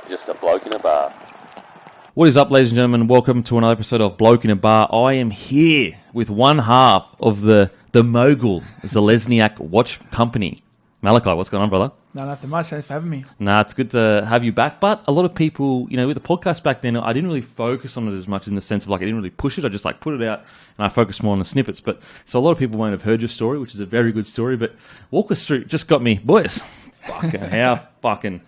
Just a bloke in a bar. What is up, ladies and gentlemen? Welcome to another episode of Bloke in a Bar. I am here with one half of the mogul Zelezniak watch company. Malakai, what's going on, brother? No, nothing much. Thanks for having me. Nah, it's good to have you back. But a lot of people, you know, with the podcast back then, I didn't really focus on it as much in the sense of like I didn't really push it. I just like put it out and I focused more on the snippets. But so a lot of people won't have heard your story, which is a very good story. But walk us through. Just got me, boys. Fucking how fucking.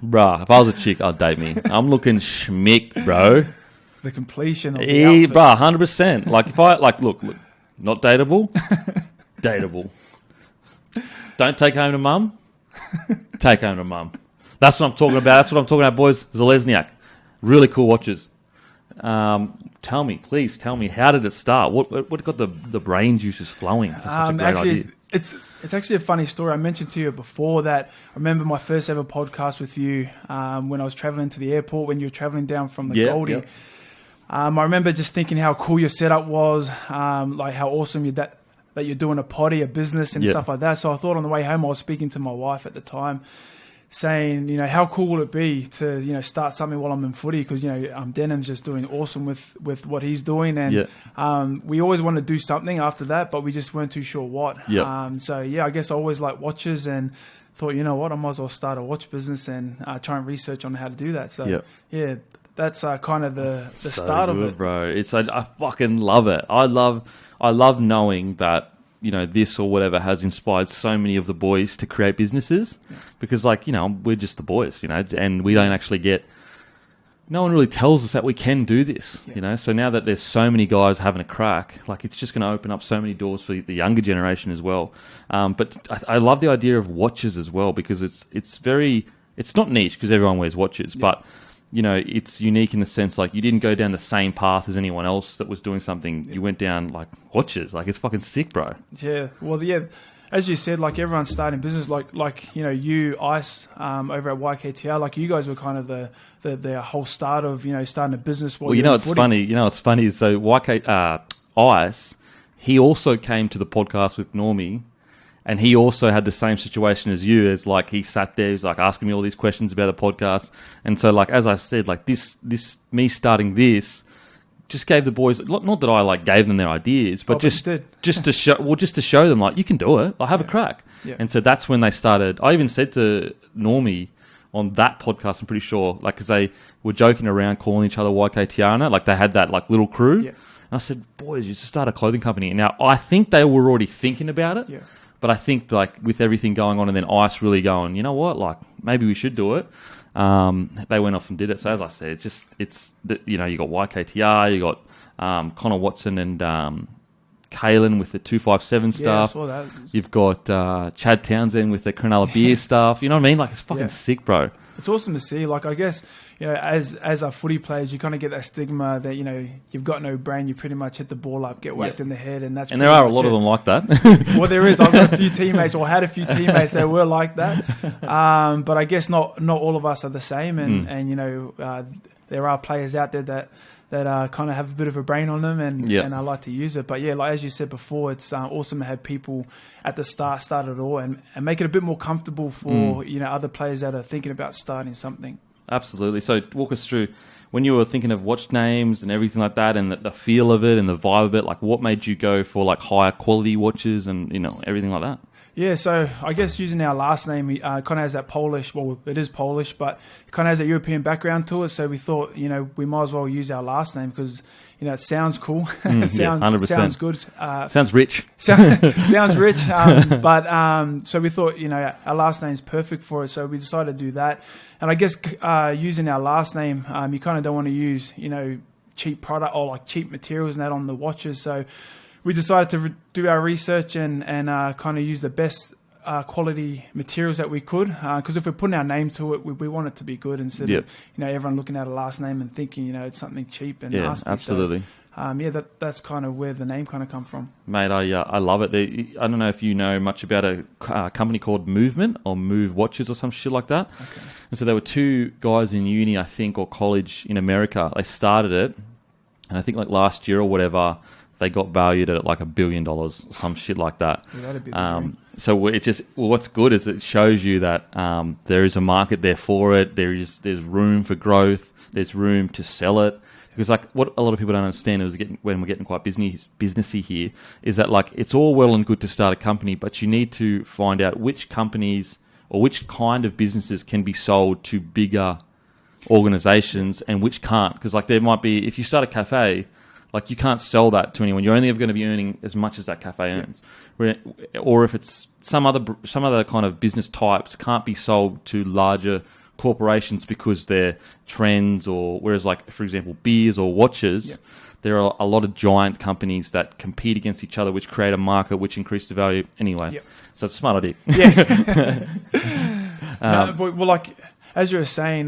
Bruh, if I was a chick, I'd date me. I'm looking schmick, bro. The completion of the outfit. Bruh, 100%. Like, if I, like, look, not dateable, dateable. Don't take home to mum, take home to mum. That's what I'm talking about. That's what I'm talking about, boys. Zelezniak. Really cool watches. Please tell me, how did it start? What got the brain juices flowing for such a great idea? It's actually a funny story. I mentioned to you before that I remember my first ever podcast with you when I was traveling to the airport, when you were traveling down from the Goldie. Yep. I remember just thinking how cool your setup was, like how awesome that you're doing a potty, a business and stuff like that. So I thought on the way home, I was speaking to my wife at the time, saying, you know, how cool will it be to, you know, start something while I'm in footy, because, you know, Denham's just doing awesome with what he's doing, and we always wanted to do something after that, but we just weren't too sure what. So yeah, I guess I always liked watches and thought, you know what, I might as well start a watch business and try and research on how to do that. So yeah, that's kind of the start of it, bro. I fucking love it. I love knowing that, you know, this or whatever has inspired so many of the boys to create businesses, because, like, you know, we're just the boys, you know, and we don't actually no one really tells us that we can do this, you know. So now that there's so many guys having a crack, like, it's just going to open up so many doors for the younger generation as well. But I love the idea of watches as well, because it's not niche because everyone wears watches, but you know, it's unique in the sense, like, you didn't go down the same path as anyone else that was doing something. You went down, like, watches. Like, it's fucking sick, bro. Yeah. Well, yeah, as you said, like, everyone's starting business. Like you know, you, Ice, over at YKTR, like, you guys were kind of the whole start of, you know, starting a business. Well, you know, it's funny. You know, it's funny. So Ice, he also came to the podcast with Normie, and he also had the same situation as you, as, like, he sat there, he was, like, asking me all these questions about the podcast. And so, like, as I said, like, me starting this just gave the boys, not that I, like, gave them their ideas, but just to show them, like, you can do it. Like, have a crack. Yeah. And so that's when they started. I even said to Normie on that podcast, I'm pretty sure, like, because they were joking around calling each other YKTR, like, they had that, like, little crew. Yeah. And I said, boys, you should start a clothing company. Now, I think they were already thinking about it. Yeah. But I think, like, with everything going on and then Ice really going, you know what, like, maybe we should do it. They went off and did it. So as I said, you know, you got YKTR, you got Connor Watson and Kalen with the 257 stuff. Yeah, I saw that. You've got Chad Townsend with the Cronulla beer stuff. You know what I mean? Like, it's fucking sick, bro. It's awesome to see. Like, I guess, you know, as our footy players, you kind of get that stigma that, you know, you've got no brain, you pretty much hit the ball up, get whacked in the head, and that's. And there are a lot of them like that. Well, there is. I've got a few teammates, or had a few teammates that were like that. But I guess not all of us are the same, and you know, there are players out there that kind of have a bit of a brain on them, and I like to use it. But yeah, like as you said before, it's awesome to have people at the start it all and make it a bit more comfortable for you know, other players that are thinking about starting something. Absolutely. So walk us through, when you were thinking of watch names and everything like that, and the feel of it and the vibe of it, like, what made you go for, like, higher quality watches and, you know, everything like that? Yeah, so I guess using our last name kind of has that Polish, well, it is Polish, but it kind of has a European background to it. So we thought, you know, we might as well use our last name because, you know, it sounds cool. It sounds good. Sounds rich. Sounds rich. So we thought, you know, our last name is perfect for it. So we decided to do that. And I guess using our last name, you kind of don't want to use, you know, cheap product or, like, cheap materials and that on the watches. So we decided to do our research and kind of use the best quality materials that we could, because if we're putting our name to it, we want it to be good instead of, you know, everyone looking at a last name and thinking, you know, it's something cheap and nasty. Absolutely. So, that's kind of where the name kind of come from. Mate, I love it. I don't know if you know much about a company called Movement or Move Watches or some shit like that. Okay. And so there were two guys in uni, I think, or college in America. They started it, and I think, like, last year or whatever, they got valued at like $1 billion or some shit like that. Yeah, that'd be the dream. So it just, what's good is it shows you that there is a market there for it. There's room for growth. There's room to sell it. Because like what a lot of people don't understand is when we're getting quite businessy here, is that like it's all well and good to start a company, but you need to find out which companies or which kind of businesses can be sold to bigger organizations and which can't. Because like there might be, if you start a cafe, like you can't sell that to anyone. You're only ever going to be earning as much as that cafe earns. Or if it's some other kind of business types can't be sold to larger corporations because they're trends, or whereas like for example beers or watches, there are a lot of giant companies that compete against each other, which create a market, which increase the value anyway. So it's a smart idea. But like as you were saying,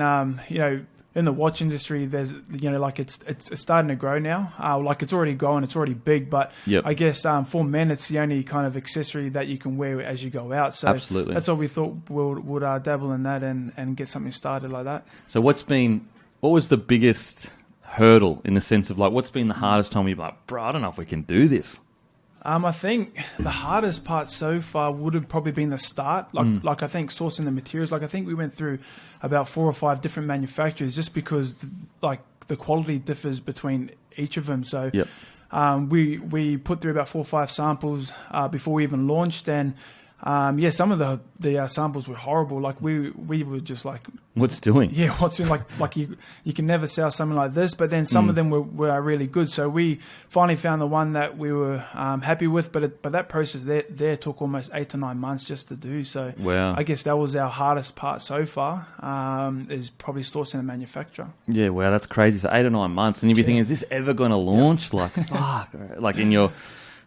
in the watch industry, there's like it's starting to grow now. Like it's already growing, it's already big. But I guess for men, it's the only kind of accessory that you can wear as you go out. So absolutely, that's what we thought would dabble in that and get something started like that. So what was the biggest hurdle in the sense of like what's been the hardest time you're like, bro, I don't know if we can do this? I think the hardest part so far would have probably been the start. Like I think sourcing the materials. Like I think we went through about 4 or 5 different manufacturers just because like the quality differs between each of them. So we put through about 4 or 5 samples before we even launched, and some of the samples were horrible. Like we were just like, what's doing? Yeah, what's doing? Like you can never sell something like this. But then some of them were really good. So we finally found the one that we were happy with. But that process there took almost 8 to 9 months just to do. So wow. I guess that was our hardest part so far. Is probably sourcing a manufacturer. Yeah, wow, that's crazy. So 8 or 9 months, and you'd be thinking, is this ever going to launch? Like, fuck, like in your.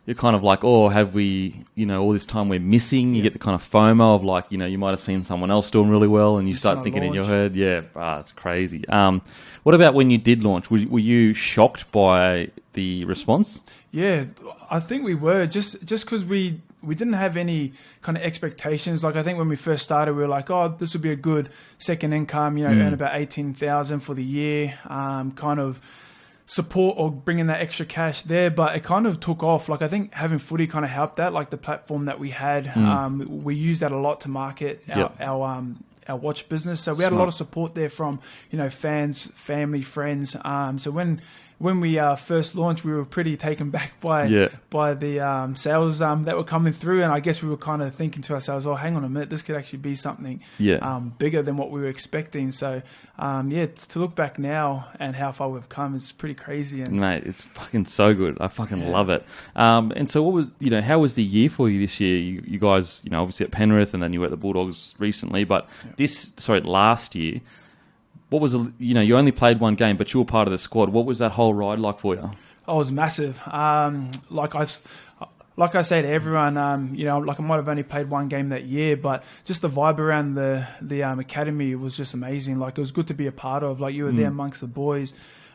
You're kind of like, oh, have we, all this time we're missing? You get the kind of FOMO of like, you might have seen someone else doing really well and you start thinking in your head, it's crazy. What about when you did launch? Were you shocked by the response? Yeah, I think we were just because we didn't have any kind of expectations. Like I think when we first started, we were like, oh, this would be a good second income, earn about 18,000 for the year, kind of support or bringing that extra cash there, but it kind of took off. Like I think having footy kind of helped that, like the platform that we had, we used that a lot to market our watch business. So we had a lot of support there from fans, family, friends. So when we first launched, we were pretty taken back by the sales that were coming through, and I guess we were kind of thinking to ourselves, "Oh, hang on a minute, this could actually be something bigger than what we were expecting." So, to look back now and how far we've come is pretty crazy. And mate, it's fucking so good. I fucking love it. And so, what was how was the year for you this year? You guys, obviously at Penrith, and then you were at the Bulldogs recently, but last year. What was you only played one game, but you were part of the squad. What was that whole ride like for you? Oh, it was massive. Like I say to everyone, like I might have only played one game that year, but just the vibe around the academy was just amazing. Like it was good to be a part of. Like you were there amongst the boys.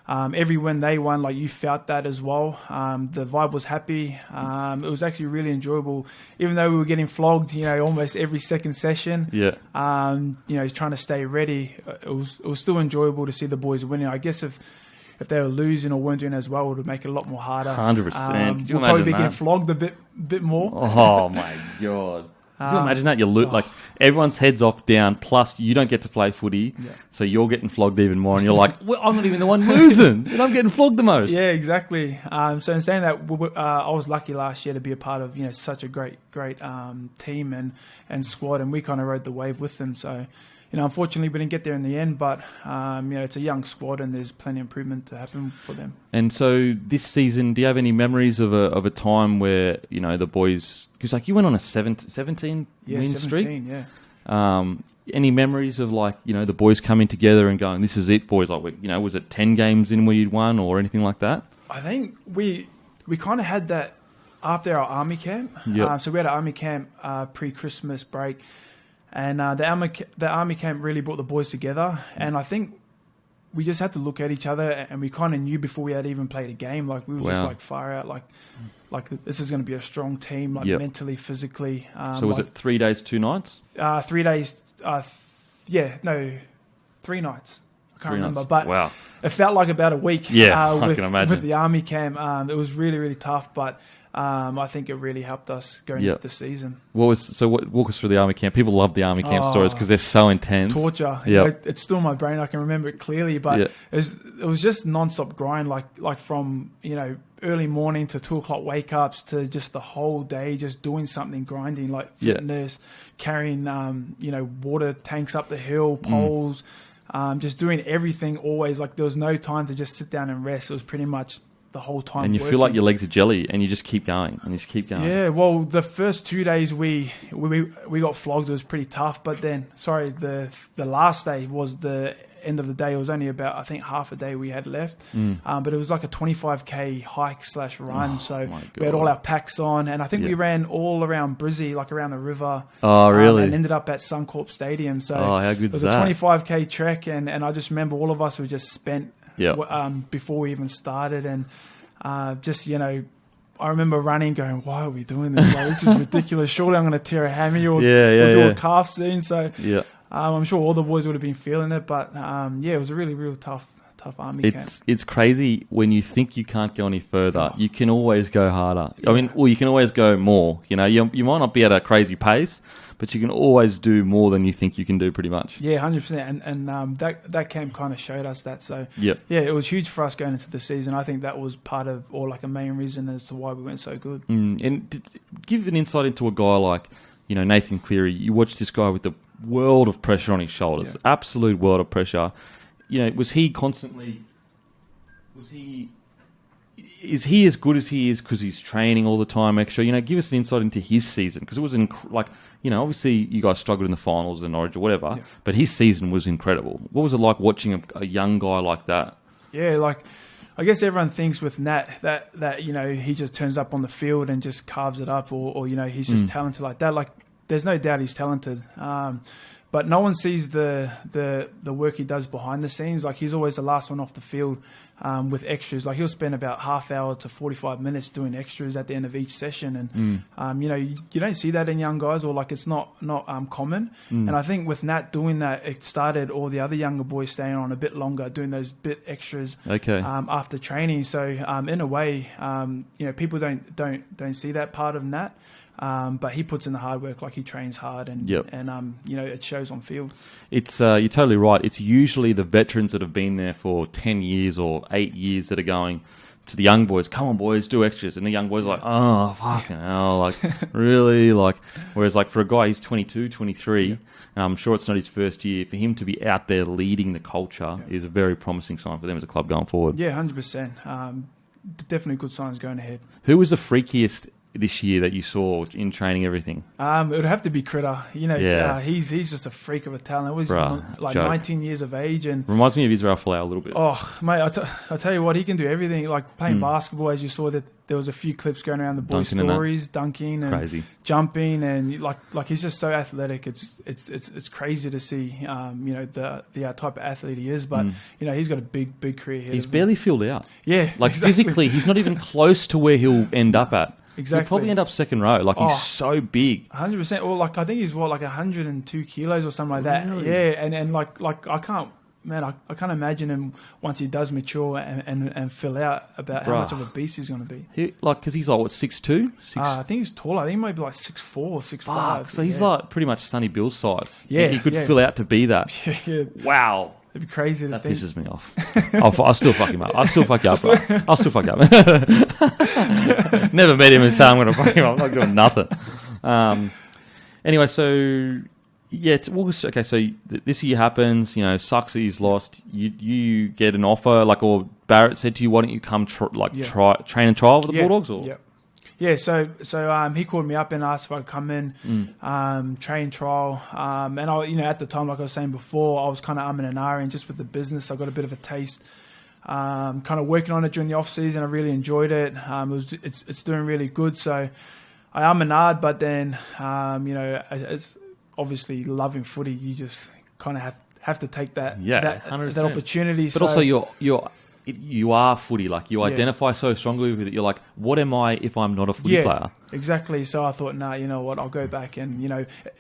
Every win they won, like you felt that as well. The vibe was happy. It was actually really enjoyable, even though we were getting flogged, almost every second session. Trying to stay ready. It was still enjoyable to see the boys winning. I guess if they were losing or weren't doing as well, it would make it a lot more harder. 100%. We'll probably be getting flogged a bit more. Oh my god. Can you imagine that? You like everyone's heads off down, plus you don't get to play footy, so you're getting flogged even more, and you're like, well, I'm not even the one losing, and I'm getting flogged the most. Yeah, exactly. So in saying that, I was lucky last year to be a part of such a great team and squad, and we kind of rode the wave with them. So unfortunately we didn't get there in the end, but it's a young squad and there's plenty of improvement to happen for them. And so this season, do you have any memories of a time where the boys, because like you went on a 17 win streak? Any memories of like the boys coming together and going, this is it, boys? Like was it 10 games in where you'd won or anything like that? I think we kind of had that after our army camp. So we had an army camp pre-Christmas break. And the army camp really brought the boys together. And I think we just had to look at each other, and we kind of knew before we had even played a game. Like we were just like far out, like this is going to be a strong team, like mentally, physically. So was it 3 days, 2 nights? 3 days. 3 nights. I can't remember. Months. But wow. It felt like about a week. Yeah, I can imagine. With the army camp. It was really, really tough, but I think it really helped us going into the season. Walk us through the army camp. People love the army camp stories because they're so intense. Torture. Yeah, it's still in my brain. I can remember it clearly, but it was just non-stop grind, like from early morning to 2 o'clock wake ups to just the whole day, just doing something, grinding, like fitness, carrying water tanks up the hill, poles. Just doing everything always. Like there was no time to just sit down and rest. It was pretty much the whole time. And you feel like your legs are jelly, and you just keep going and you just keep going. Yeah. Well, the first 2 days we got flogged. It was pretty tough. But then, the last day was the end of the day. It was only about, I think, half a day we had left. But it was like a 25k hike / run. So we had all our packs on, and I think we ran all around Brizzy, like around the river. Oh, really? And ended up at Suncorp Stadium. So how good it was a 25k trek, and I just remember all of us were just spent before we even started, and I remember running, going, "Why are we doing this? Like, this is ridiculous. Surely I'm going to tear a hammy or do a calf soon." So I'm sure all the boys would have been feeling it, but it was a really, real tough army camp. It's crazy when you think you can't go any further. You can always go harder. I mean, you can always go more. You might not be at a crazy pace, but you can always do more than you think you can do, pretty much. Yeah, 100%. And that camp kind of showed us that. So it was huge for us going into the season. I think that was part of, or like a main reason as to why we went so good. And give an insight into a guy like Nathan Cleary. You watch this guy with the world of pressure on his shoulders, absolute world of pressure. Is he as good as he is because he's training all the time extra? Give us an insight into his season, because it was obviously you guys struggled in the finals and Origin or whatever, but his season was incredible. What was it like watching a young guy like that? Yeah, I guess everyone thinks with Nat that he just turns up on the field and just carves it up, or he's just talented like that. Like, there's no doubt he's talented. But no one sees the work he does behind the scenes. Like, he's always the last one off the field with extras. Like, he'll spend about half hour to 45 minutes doing extras at the end of each session. And, you don't see that in young guys, or like it's not common. And I think with Nat doing that, it started all the other younger boys staying on a bit longer, doing those bit extras after training. So in a way, people don't see that part of Nat. But he puts in the hard work, like he trains hard, and it shows on field. It's you're totally right. It's usually the veterans that have been there for 10 years or 8 years that are going to the young boys, "Come on, boys, do extras." And the young boys are like, "Oh, fucking hell, like, really?" Like, whereas like for a guy, he's 22, 23, and I'm sure it's not his first year. For him to be out there leading the culture is a very promising sign for them as a club going forward. Yeah, 100%. Definitely good signs going ahead. Who was the freakiest this year that you saw in training, everything? It would have to be Critter. He's just a freak of a talent. He was like 19 years of age, and reminds me of Israel Folau a little bit. Oh, mate, I tell you what, he can do everything. Like playing basketball, as you saw, that there was a few clips going around the boys' stories, dunking and crazy, jumping, and like he's just so athletic. It's crazy to see. The type of athlete he is, but he's got a big career here. He's barely filled out. Yeah, like physically, he's not even close to where he'll end up at. Exactly. He'll probably end up second row. Like, he's so big. 100%. Or like, I think he's 102 kilos or something like that. Really? Yeah. And like I can't imagine him once he does mature and fill out about how much of a beast he's going to be. Because he's like, what, 6'2"? I think he's taller. I think he might be like 6'4", 6'5". So he's like pretty much Sonny Bill's size. Yeah. He could fill out to be that. Yeah. Wow. It'd be crazy to think. That pisses me off. I'll still fuck him up. I'll still fuck you up, bro. I'll still fuck you up. Never met him and say I'm going to fuck him up. I'm not doing nothing. Anyway, so okay. So this year happens. Sucks that he's lost. You get an offer, or Barrett said to you, "Why don't you come train and trial with the Bulldogs?" Or yeah. So he called me up and asked if I'd come in, train trial, and I, at the time, like I was saying before, I was kind of and ahhing just with the business. I got a bit of a taste. Kind of working on it during the off season. I really enjoyed it. It's doing really good. So I and ahed, but then it's obviously loving footy. You just kind of have to take that opportunity. But also you're you are footy. Like, you identify so strongly with it. You're like, what am I if I'm not a footy player? Exactly. So I thought, nah, you know what, I'll go back and,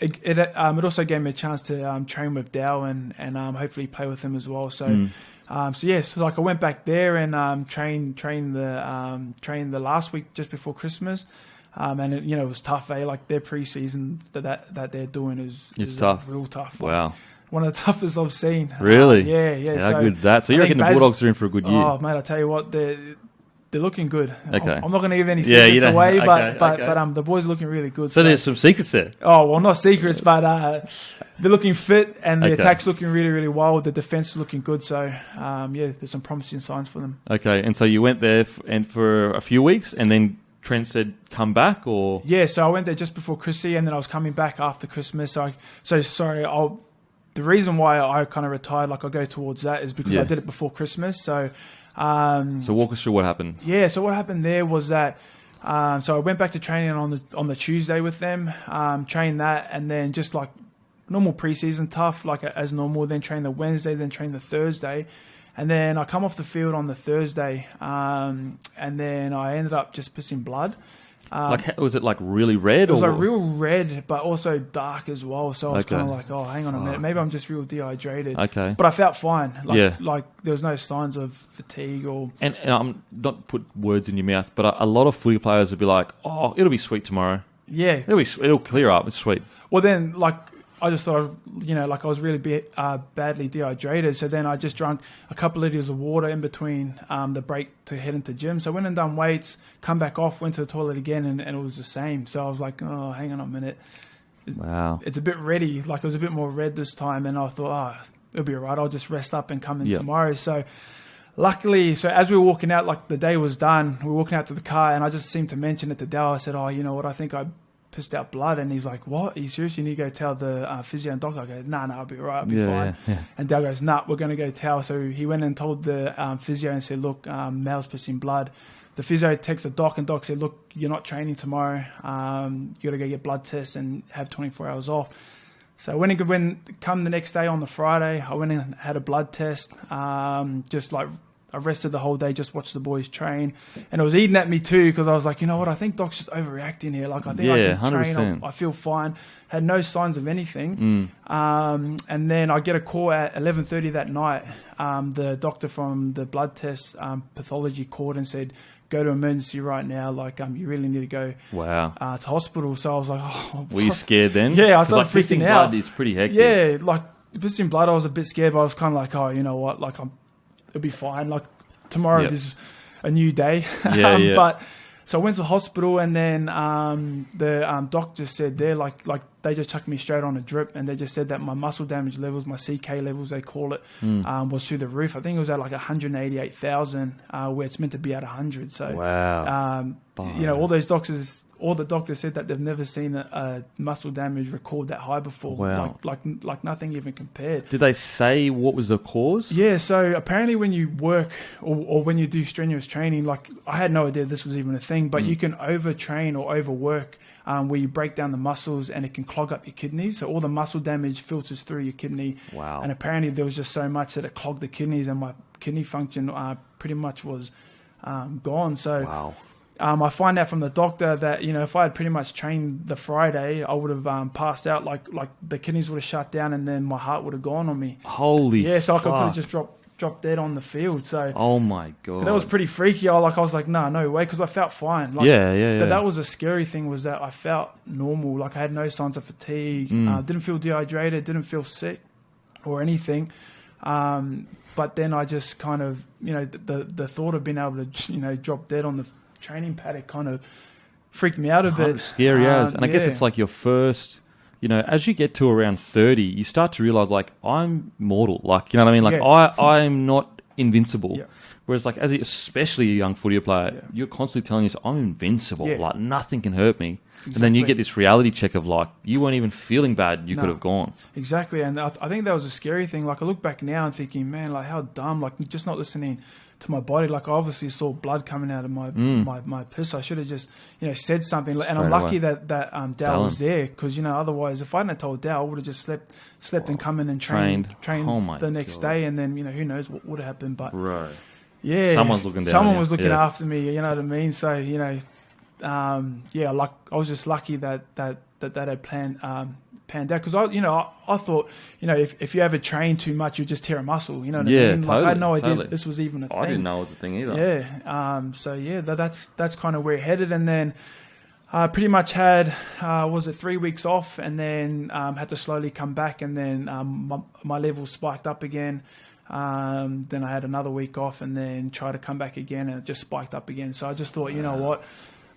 it also gave me a chance to train with Dow and hopefully play with him as well. So, so like I went back there and trained the last week just before Christmas. And it, it was tough, like their preseason that they're doing is tough. Real tough. Wow. One of the toughest I've seen. Really? Yeah. How good's that? So you reckon the Bulldogs are in for a good year? Oh, mate, I tell you what, they're looking good. Okay. I'm not going to give any secrets away, but the boys are looking really good. So there's some secrets there. Oh, well, not secrets, but they're looking fit, and the attack's looking really, really well. The defense is looking good. So, there's some promising signs for them. Okay, and so you went there for a few weeks, and then Trent said, come back, or? Yeah, so I went there just before Chrissy, and then I was coming back after Christmas. The reason why I kind of retired, like I'll go towards that, is because I did it before Christmas. So walk us through what happened. Yeah, so what happened there was that, so I went back to training on the Tuesday with them, trained that, and then just like normal preseason tough, like as normal, then train the Wednesday, then train the Thursday. And then I come off the field on the Thursday, and then I ended up just pissing blood. Was it like really red? It was like real red, but also dark as well. So I was kind of like, oh, hang on a minute. Maybe I'm just real dehydrated. Okay. But I felt fine. Like there was no signs of fatigue or... And I'm not put words in your mouth, but a lot of footy players would be like, oh, it'll be sweet tomorrow. Yeah. It'll clear up. It's sweet. Well, then, I just thought, I was really badly dehydrated. So then I just drank a couple of liters of water in between the break to head into gym. So I went and done weights, come back off, went to the toilet again, and it was the same. So I was like, oh, hang on a minute. Wow. It's a bit reddy. Like, it was a bit more red this time. And I thought, it'll be all right. I'll just rest up and come in tomorrow. So luckily, as we were walking out, like the day was done, we were walking out to the car, and I just seemed to mention it to Dal. I said, oh, you know what, I think I pissed out blood. And he's like, what? Are you serious? You need to go tell the physio and doctor. I go, no, I'll be all right. I'll be fine. Yeah. And Dal goes, nah, we're going to go tell. So he went and told the physio and said, look, Mel's pissing blood. The physio texts the doc, and doc said, look, you're not training tomorrow. You got to go get blood tests and have 24 hours off. So when come the next day on the Friday, I went and had a blood test, just like I rested the whole day, just watched the boys train. And it was eating at me too, because I was like, you know what, I think Doc's just overreacting here. Like, I think I can 100%. Train. I feel fine. Had no signs of anything. And then I get a call at 11:30 that night. The doctor from the blood test pathology called and said, go to emergency right now. Like, you really need to go to hospital. So I was like, oh, what? Were you scared then? Yeah, I started freaking out. Blood is pretty hectic. Yeah, like, pissing blood, I was a bit scared, but I was kind of like, oh, you know what, like, it'll be fine. Like, tomorrow is a new day. But so I went to the hospital, and then the doc just said there, like they just chucked me straight on a drip, and they just said that my muscle damage levels, my CK levels, they call it, was through the roof. I think it was at like 188,000, where it's meant to be at 100. So, all the doctors said that they've never seen a muscle damage record that high before. Wow. Like nothing even compared. Did they say what was the cause? Yeah, so apparently when you work or when you do strenuous training, like I had no idea this was even a thing, but you can overtrain or overwork where you break down the muscles and it can clog up your kidneys. So all the muscle damage filters through your kidney. Wow. And apparently there was just so much that it clogged the kidneys, and my kidney function pretty much was gone. So wow. I find out from the doctor that, if I had pretty much trained the Friday, I would have passed out, like the kidneys would have shut down, and then my heart would have gone on me. Holy so I could fuck. have just dropped dead on the field. So oh my god, that was pretty freaky. I was like, no way, because I felt fine. Like, that was a scary thing, was that I felt normal. Like, I had no signs of fatigue. Didn't feel dehydrated. Didn't feel sick or anything. But then I just kind of, the thought of being able to, drop dead on the training paddock kind of freaked me out a bit. Scary as. And I guess it's like your first, as you get to around 30, you start to realize, like, I'm mortal. Like, you know what I mean? Like, I'm not invincible. Yeah. Whereas, like, especially a young footy player, you're constantly telling yourself, I'm invincible. Yeah. Like, nothing can hurt me. Exactly. And then you get this reality check of, like, you weren't even feeling bad. You could have gone. Exactly. And I think that was a scary thing. Like, I look back now and thinking, man, like, how dumb. Like, just not listening to my body. Like, I obviously saw blood coming out of my piss. I should have just, said something. And straight I'm lucky away. that Dal was there, because, otherwise, if I hadn't told Dal, I would have just slept and come in and trained the next day. And then, who knows what would have happened. But right. Yeah, someone's looking down. Someone was looking after me. You know what I mean? So like I was just lucky that had panned out, because I thought, if you ever train too much, you just tear a muscle. You know what I mean? Totally, I had no idea this was even a thing. I didn't know it was a thing either. Yeah. So yeah, that's kind of where it headed, and then I pretty much had 3 weeks off, and then had to slowly come back, and then my levels spiked up again. Then I had another week off, and then tried to come back again, and it just spiked up again. So I just thought, you know what?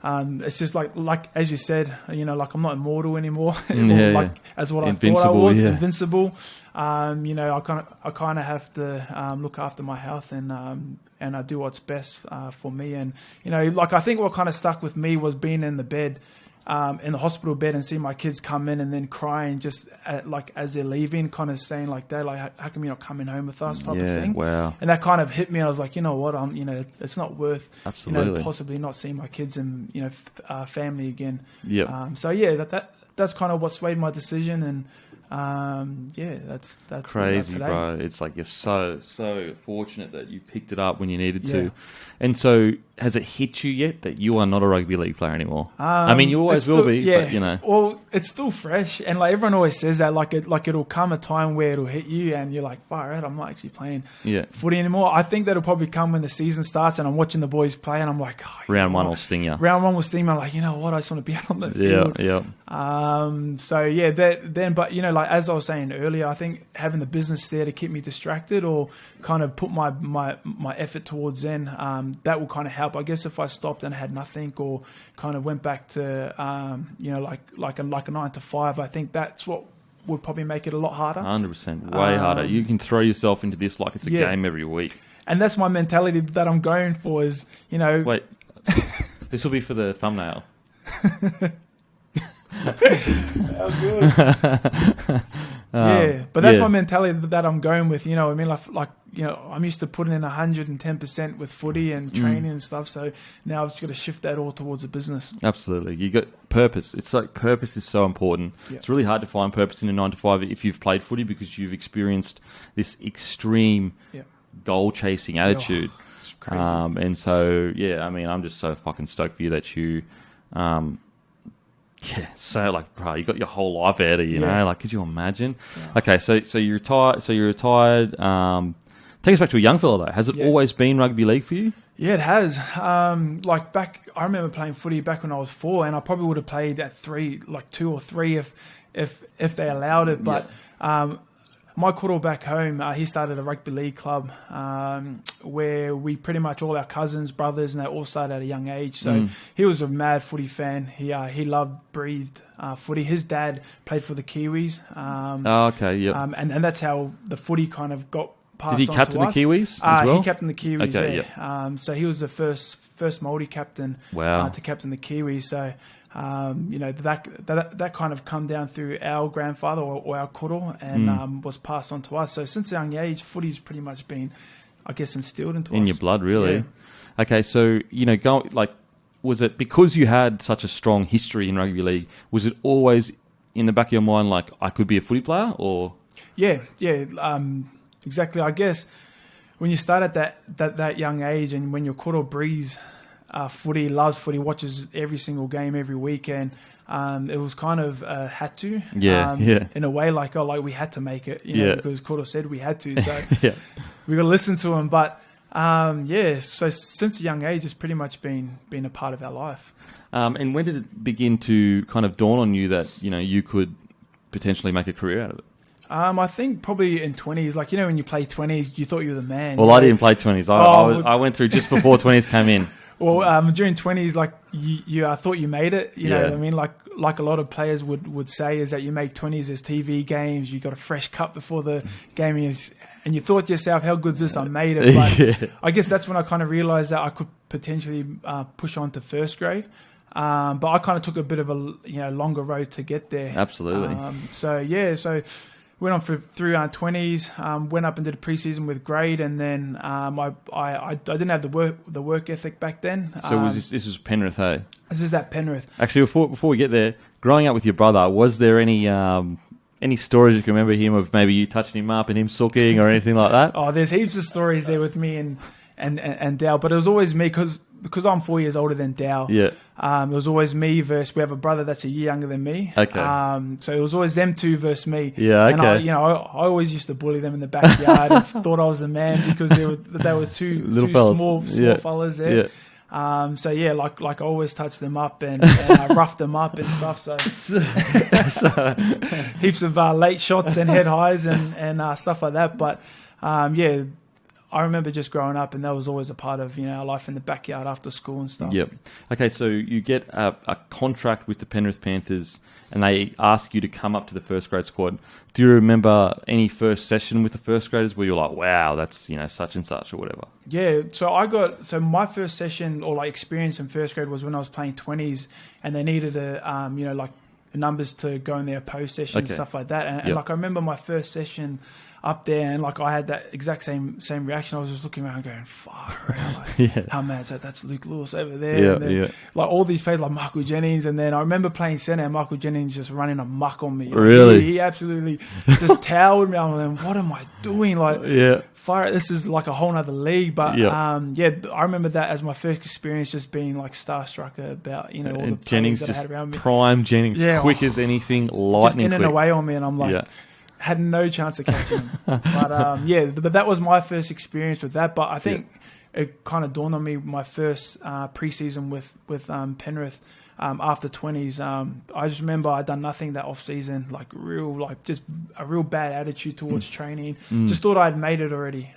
It's just like as you said, like I'm not immortal anymore. As what Invincible, I thought I was, yeah. invincible. I kind of have to look after my health and I do what's best for me. And like I think what kind of stuck with me was being in the bed, in the hospital bed, and seeing my kids come in and then crying just like as they're leaving, kind of saying like, "Dad, like how come you're not coming home with us?" type of thing. Wow. And that kind of hit me. And I was like, you know what? It's not worth Absolutely. possibly not seeing my kids and family again. Yeah. So yeah, that's kind of what swayed my decision. And that's crazy, bro. It's like you're so fortunate that you picked it up when you needed to. And so, has it hit you yet that you are not a rugby league player anymore? I mean, you always will be, but Well, it's still fresh, and like everyone always says that, like it'll come a time where it'll hit you, and you're like, far out, I'm not actually playing footy anymore. I think that'll probably come when the season starts, and I'm watching the boys play, and I'm like, round one will sting you. Round one will sting me. I'm like, you know what? I just want to be out on the field. So yeah, but like as I was saying earlier, I think having the business there to keep me distracted or kind of put my effort towards Zen, that will kind of help. I guess if I stopped and had nothing, or kind of went back to like a 9 to 5, I think that's what would probably make it a lot harder. 100%, way harder. You can throw yourself into this like it's a game every week. And that's my mentality that I'm going for. Is wait, this will be for the thumbnail. How good. But that's my mentality that I'm going with. I mean, like I'm used to putting in 110% with footy and training and stuff. So now I've just got to shift that all towards a business. Absolutely, you got purpose. It's like purpose is so important. It's really hard to find purpose in a 9 to 5 if you've played footy, because you've experienced this extreme goal chasing attitude. It's crazy. And so I mean, I'm just so fucking stoked for you that you. So like, bro, you got your whole life out of you, know? Like, could you imagine? Yeah. Okay, so you're retired. Take us back to a young fella though. Has it always been rugby league for you? Yeah, it has. Like back, I remember playing footy back when I was 4, and I probably would have played at 3, like 2 or 3 if they allowed it. But my koro back home, he started a rugby league club where we pretty much all our cousins, brothers, and they all started at a young age. So he was a mad footy fan. He loved, breathed footy. His dad played for the Kiwis. And that's how the footy kind of got passed on to us. Did he captain the Kiwis as well? He captained the Kiwis, so he was the first Māori captain to captain the Kiwis. So that kind of come down through our grandfather or our koro, and was passed on to us. So since a young age, footy's pretty much been, I guess, instilled into us. In your blood, really. Yeah. Okay, so was it because you had such a strong history in rugby league? Was it always in the back of your mind, like, I could be a footy player, or? Yeah, exactly. I guess when you start at that young age, and when your koro breathes footy, loves footy, watches every single game every weekend, it was kind of had to, in a way, like we had to make it, because Koro said we had to, so we got to listen to him. But so since a young age, it's pretty much been a part of our life. And when did it begin to kind of dawn on you that you could potentially make a career out of it? I think probably in 20s, like, when you play 20s, you thought you were the man. Well, I didn't play 20s. I went through just before 20s came in. Well, during 20s, like I thought you made it. You know what I mean? Like a lot of players would say, is that you make 20s as TV games. You got a fresh cut before the game, and you thought to yourself, how good's this? I made it. But I guess that's when I kind of realised that I could potentially push on to first grade. But I kind of took a bit of a longer road to get there. Absolutely. So went on through our 20s, went up and did a preseason with grade, and then I didn't have the work ethic back then. So this was Penrith, hey? This is that Penrith. Actually, before we get there, growing up with your brother, was there any stories you can remember him of maybe you touching him up and him sulking or anything like that? Oh, there's heaps of stories there with me and and Dow. But it was always me because I'm 4 years older than Dow. Yeah. It was always me versus, we have a brother that's a year younger than me. Okay. So it was always them two versus me. Yeah, okay. And I always used to bully them in the backyard and thought I was the man because they were two small fellas there. Yeah. Like I always touched them up and I roughed them up and stuff. So heaps of late shots and head highs and stuff like that. But I remember just growing up, and that was always a part of our life in the backyard after school and stuff. Yep. Okay, so you get a contract with the Penrith Panthers, and they ask you to come up to the first grade squad. Do you remember any first session with the first graders where you're like, wow, that's such and such or whatever? Yeah. So my first session or experience in first grade was when I was playing 20s, and they needed the numbers to go in their opposed sessions and stuff like that. And I remember my first session up there, and I had that exact same reaction. I was just looking around going, far out. How mad is that? That's Luke Lewis over there. And then, all these players like Michael Jennings. And then I remember playing centre and Michael Jennings just running amok on me. Really? He absolutely just towered me. I'm like, what am I doing? Fire out. This is like a whole nother league. But I remember that as my first experience, just being starstruck about, all the Jennings players that I had around me. Prime Jennings, quick as anything, lightning just in quick. and away on me. And I'm like... Had no chance of catching him. But that was my first experience with that. But I think it kind of dawned on me my first preseason with Penrith after 20s. I just remember I'd done nothing that off season, just a real bad attitude towards training. Just thought I'd made it already.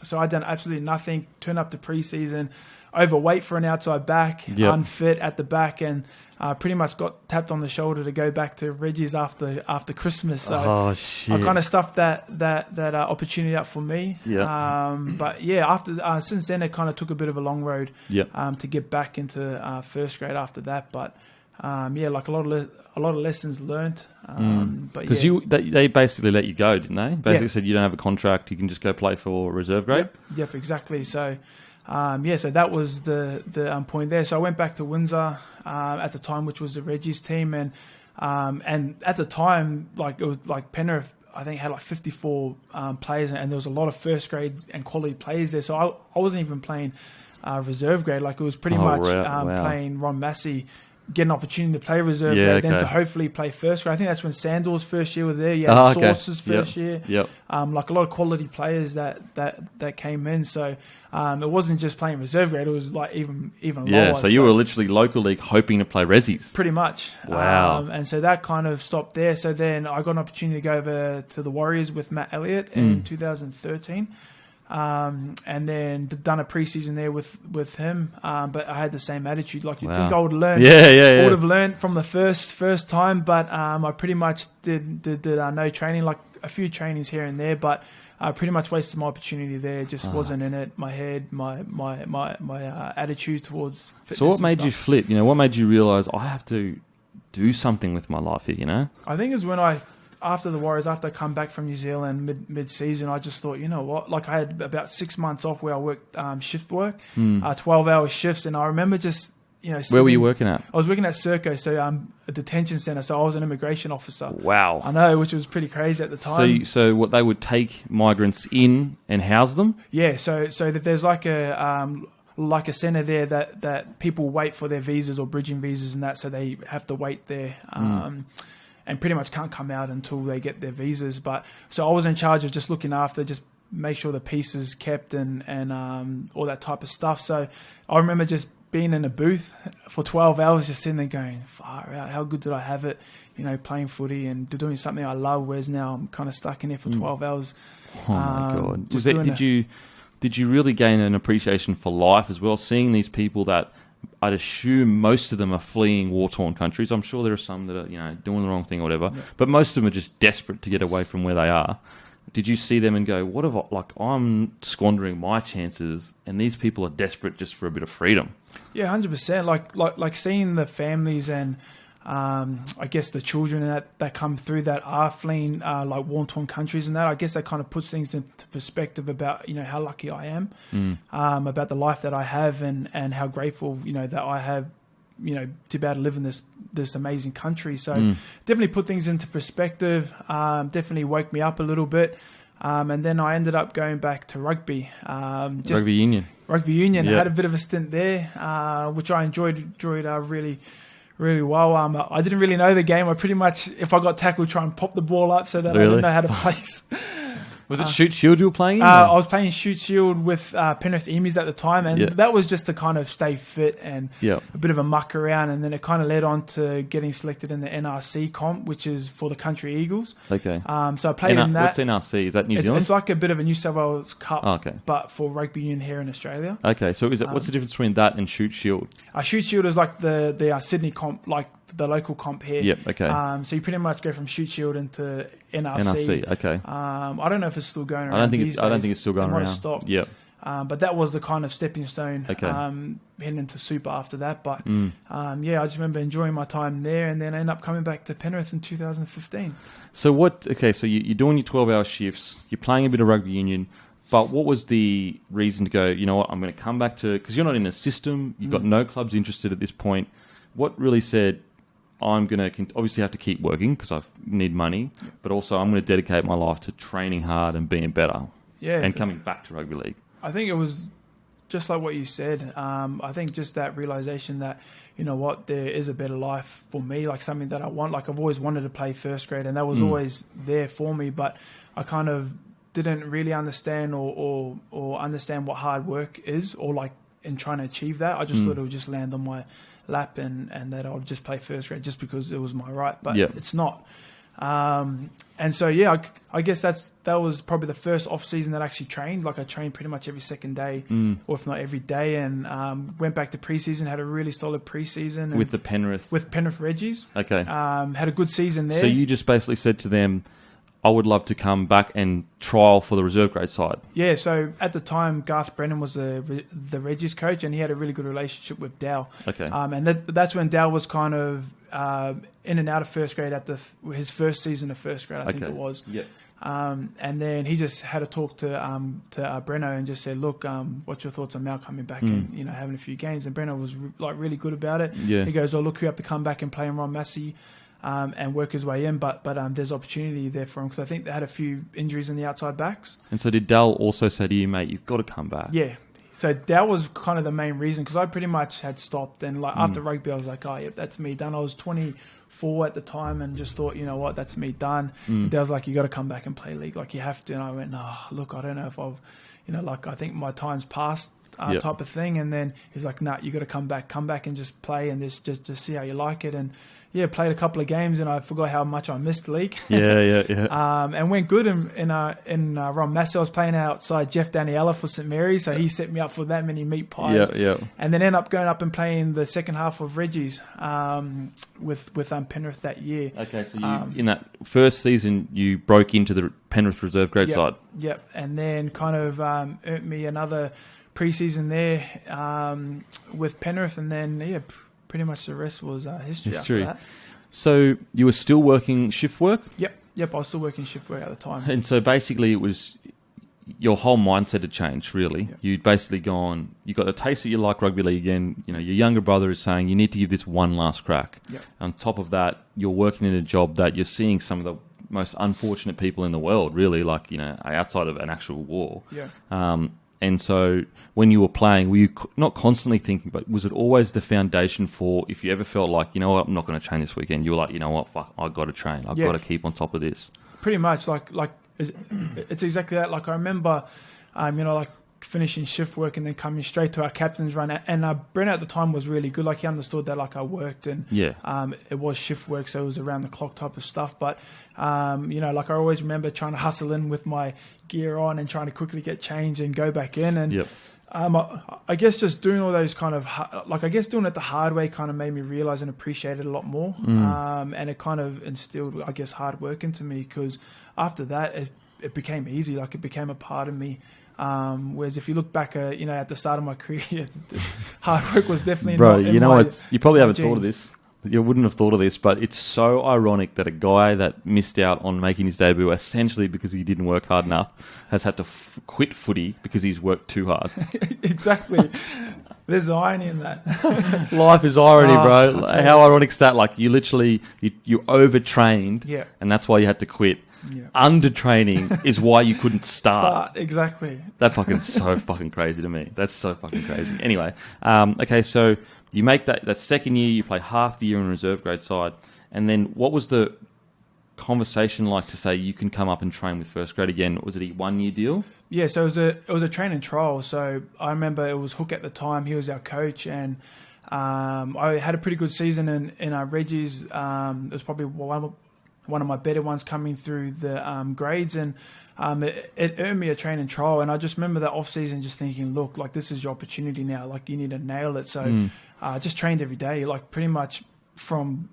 So I'd done absolutely nothing. Turned up to preseason, overweight for an outside back, unfit at the back, and pretty much got tapped on the shoulder to go back to Reggie's after Christmas. So I kind of stuffed that opportunity up for me. After since then it kind of took a bit of a long road to get back into first grade after that. But a lot of lessons learnt. Because they basically let you go, didn't they? Basically said you don't have a contract, you can just go play for reserve grade. Yep, exactly. So. So that was the point there. So I went back to Windsor at the time, which was the Reggie's team, and at the time, it was Penrith, I think had 54 players, and there was a lot of first grade and quality players there. So I wasn't even playing reserve grade. It was pretty much playing Ron Massey, get an opportunity to play reserve grade, then to hopefully play first grade. I think that's when Sandor's first year was there. Source's first year. Yep. A lot of quality players that came in. So it wasn't just playing reserve grade. It was even lower. Yeah. So you were literally local league hoping to play Rezzies. Pretty much. Wow. And so that kind of stopped there. So then I got an opportunity to go over to the Warriors with Matt Elliott in 2013. And then done a preseason there with him, but I had the same attitude. You'd think I would learn. I would have learned from the first time, but I pretty much did no training, a few trainings here and there, but I pretty much wasted my opportunity there. Just wasn't in it. My head, my attitude towards fitness. So what made you flip? What made you realise I have to do something with my life here? I think it's when after the Warriors, after I come back from New Zealand mid-season, I just thought, you know what? I had about 6 months off where I worked shift work, 12-hour shifts, and I remember just, where were you working at? I was working at Serco, so a detention centre, so I was an immigration officer. Wow. I know, which was pretty crazy at the time. So what, they would take migrants in and house them? Yeah, so that there's a centre there that people wait for their visas or bridging visas and that, so they have to wait there. And pretty much can't come out until they get their visas. But so I was in charge of just looking after, just make sure the pieces kept and all that type of stuff. So I remember just being in a booth for 12 hours, just sitting there going, far out, how good did I have it? Playing footy and doing something I love, whereas now I'm kind of stuck in here for 12 hours. Oh my God. Did you really gain an appreciation for life as well, seeing these people that I'd assume most of them are fleeing war-torn countries. I'm sure there are some that are, doing the wrong thing or whatever. Yeah. But most of them are just desperate to get away from where they are. Did you see them and go, what if I'm squandering my chances and these people are desperate just for a bit of freedom? Yeah, 100%. Like seeing the families and I guess the children that come through that are fleeing war-torn countries and that, I guess that kind of puts things into perspective about how lucky I am, about the life that I have and how grateful that I have to be able to live in this amazing country. So definitely put things into perspective. Definitely woke me up a little bit. And then I ended up going back to rugby. Rugby union. Rugby union. Yeah. I had a bit of a stint there, which I enjoyed really, really well. I didn't really know the game. I pretty much, if I got tackled, try and pop the ball up so that I didn't know how to place. Was it Shoot Shield you were playing in? I was playing Shoot Shield with Penrith Emus at the time, and that was just to kind of stay fit and a bit of a muck around, and then it kind of led on to getting selected in the NRC comp, which is for the Country Eagles. Okay. So I played in that. What's NRC? Is that New Zealand? It's like a bit of a New South Wales Cup, but for rugby union here in Australia. Okay, so what's the difference between that and Shoot Shield? Shoot Shield is like the Sydney comp, like the local comp here. Yep, okay. So you pretty much go from Shoot Shield into NRC. Okay. I don't know if it's still going around. I don't think it's still going around. Stopped. Yep. But that was the kind of stepping stone heading into Super after that. But I just remember enjoying my time there, and then I ended up coming back to Penrith in 2015. So so you're doing your 12-hour shifts, you're playing a bit of rugby union, but what was the reason to go, you know what, I'm going to come back to, because you're not in a system, you've got no clubs interested at this point. What really said, I'm going to obviously have to keep working because I need money, but also I'm going to dedicate my life to training hard and being better and coming back to rugby league? I think it was just like what you said. I think just that realization that, you know what, there is a better life for me, like something that I want. Like I've always wanted to play first grade, and that was always there for me, but I kind of didn't really understand or understand what hard work is, or like in trying to achieve that. I just thought it would just land on my lap and that I'll just play first grade just because it was my right, but it's not. And so I guess that was probably the first off season that I actually trained. Like I trained pretty much every second day, or if not every day, and went back to preseason, had a really solid preseason with Penrith Reggies. Okay. Had a good season there. So you just basically said to them, I would love to come back and trial for the reserve grade side. Yeah, so at the time, Garth Brennan was the Reggies coach, and he had a really good relationship with Dow. Okay. And that's when Dow was kind of in and out of first grade at his first season of first grade, I think it was. Yeah. And then he just had a talk to Brenno and just said, look, what's your thoughts on Mal coming back and having a few games? And Brenno was really good about it. Yeah. He goes, look, you have to come back and play in Ron Massey. And work his way in, but there's opportunity there for him because I think they had a few injuries in the outside backs. And so did Dal also say to you, mate, you've got to come back? Yeah. So that was kind of the main reason because I pretty much had stopped, and after rugby I was like, oh, yep, that's me done. I was 24 at the time and just thought, you know what, that's me done. And Dal was like, you got to come back and play league, like you have to. And I went, look, I don't know if I've, I think my time's passed. Type of thing. And then he's like, nah, you got to come back and just play and just see how you like it. And played a couple of games and I forgot how much I missed the league. And went good in Ron Massey. I was playing outside Jeff Daniela for St Mary's, so he set me up for that many meat pies. And then ended up going up and playing the second half of Reggie's with Penrith that year. Okay, so you, in that first season you broke into the Penrith reserve grade side. Yep, and then kind of earned me another pre-season there with Penrith, and then pretty much the rest was history. After that. So you were still working shift work? Yep, I was still working shift work at the time. And so basically it was your whole mindset had changed, really. Yep. You'd basically gone, you got the taste that you like rugby league again. Your younger brother is saying you need to give this one last crack. Yep. On top of that, you're working in a job that you're seeing some of the most unfortunate people in the world, really, like, outside of an actual war. Yeah. And so when you were playing, were you not constantly thinking, but was it always the foundation for if you ever felt like, you know what, I'm not going to train this weekend, you were like, you know what, fuck, I've got to train. I've got to keep on top of this. Pretty much, like it's exactly that. Like I remember, finishing shift work and then coming straight to our captain's run. And Brennan at the time was really good. Like he understood that I worked and it was shift work, so it was around the clock type of stuff. But, I always remember trying to hustle in with my gear on and trying to quickly get changed and go back in. And I guess just doing all those kind of, doing it the hard way kind of made me realize and appreciate it a lot more. And it kind of instilled, I guess, hard work into me because after that, it became easy. Like it became a part of me. Whereas if you look back, at the start of my career, hard work was definitely not in you probably haven't thought of this. You wouldn't have thought of this, but it's so ironic that a guy that missed out on making his debut essentially because he didn't work hard enough has had to quit footy because he's worked too hard. Exactly. There's irony in that. Life is irony, bro. How ironic is that? Like you literally, you overtrained and that's why you had to quit. under training is why you couldn't start. Exactly. That's fucking so fucking crazy to me. That's so fucking crazy. Anyway, okay, so you make that second year, you play half the year in reserve grade side, and then what was the conversation like to say you can come up and train with first grade again? Was it a 1 year deal? Yeah, so it was a train and trial. So I remember it was Hook at the time. He was our coach, and I had a pretty good season in our Reggie's. It was probably one of my better ones coming through the grades, and it earned me a train and trial. And I just remember that off season just thinking, look, like this is your opportunity now. Like you need to nail it. So just trained every day, like pretty much from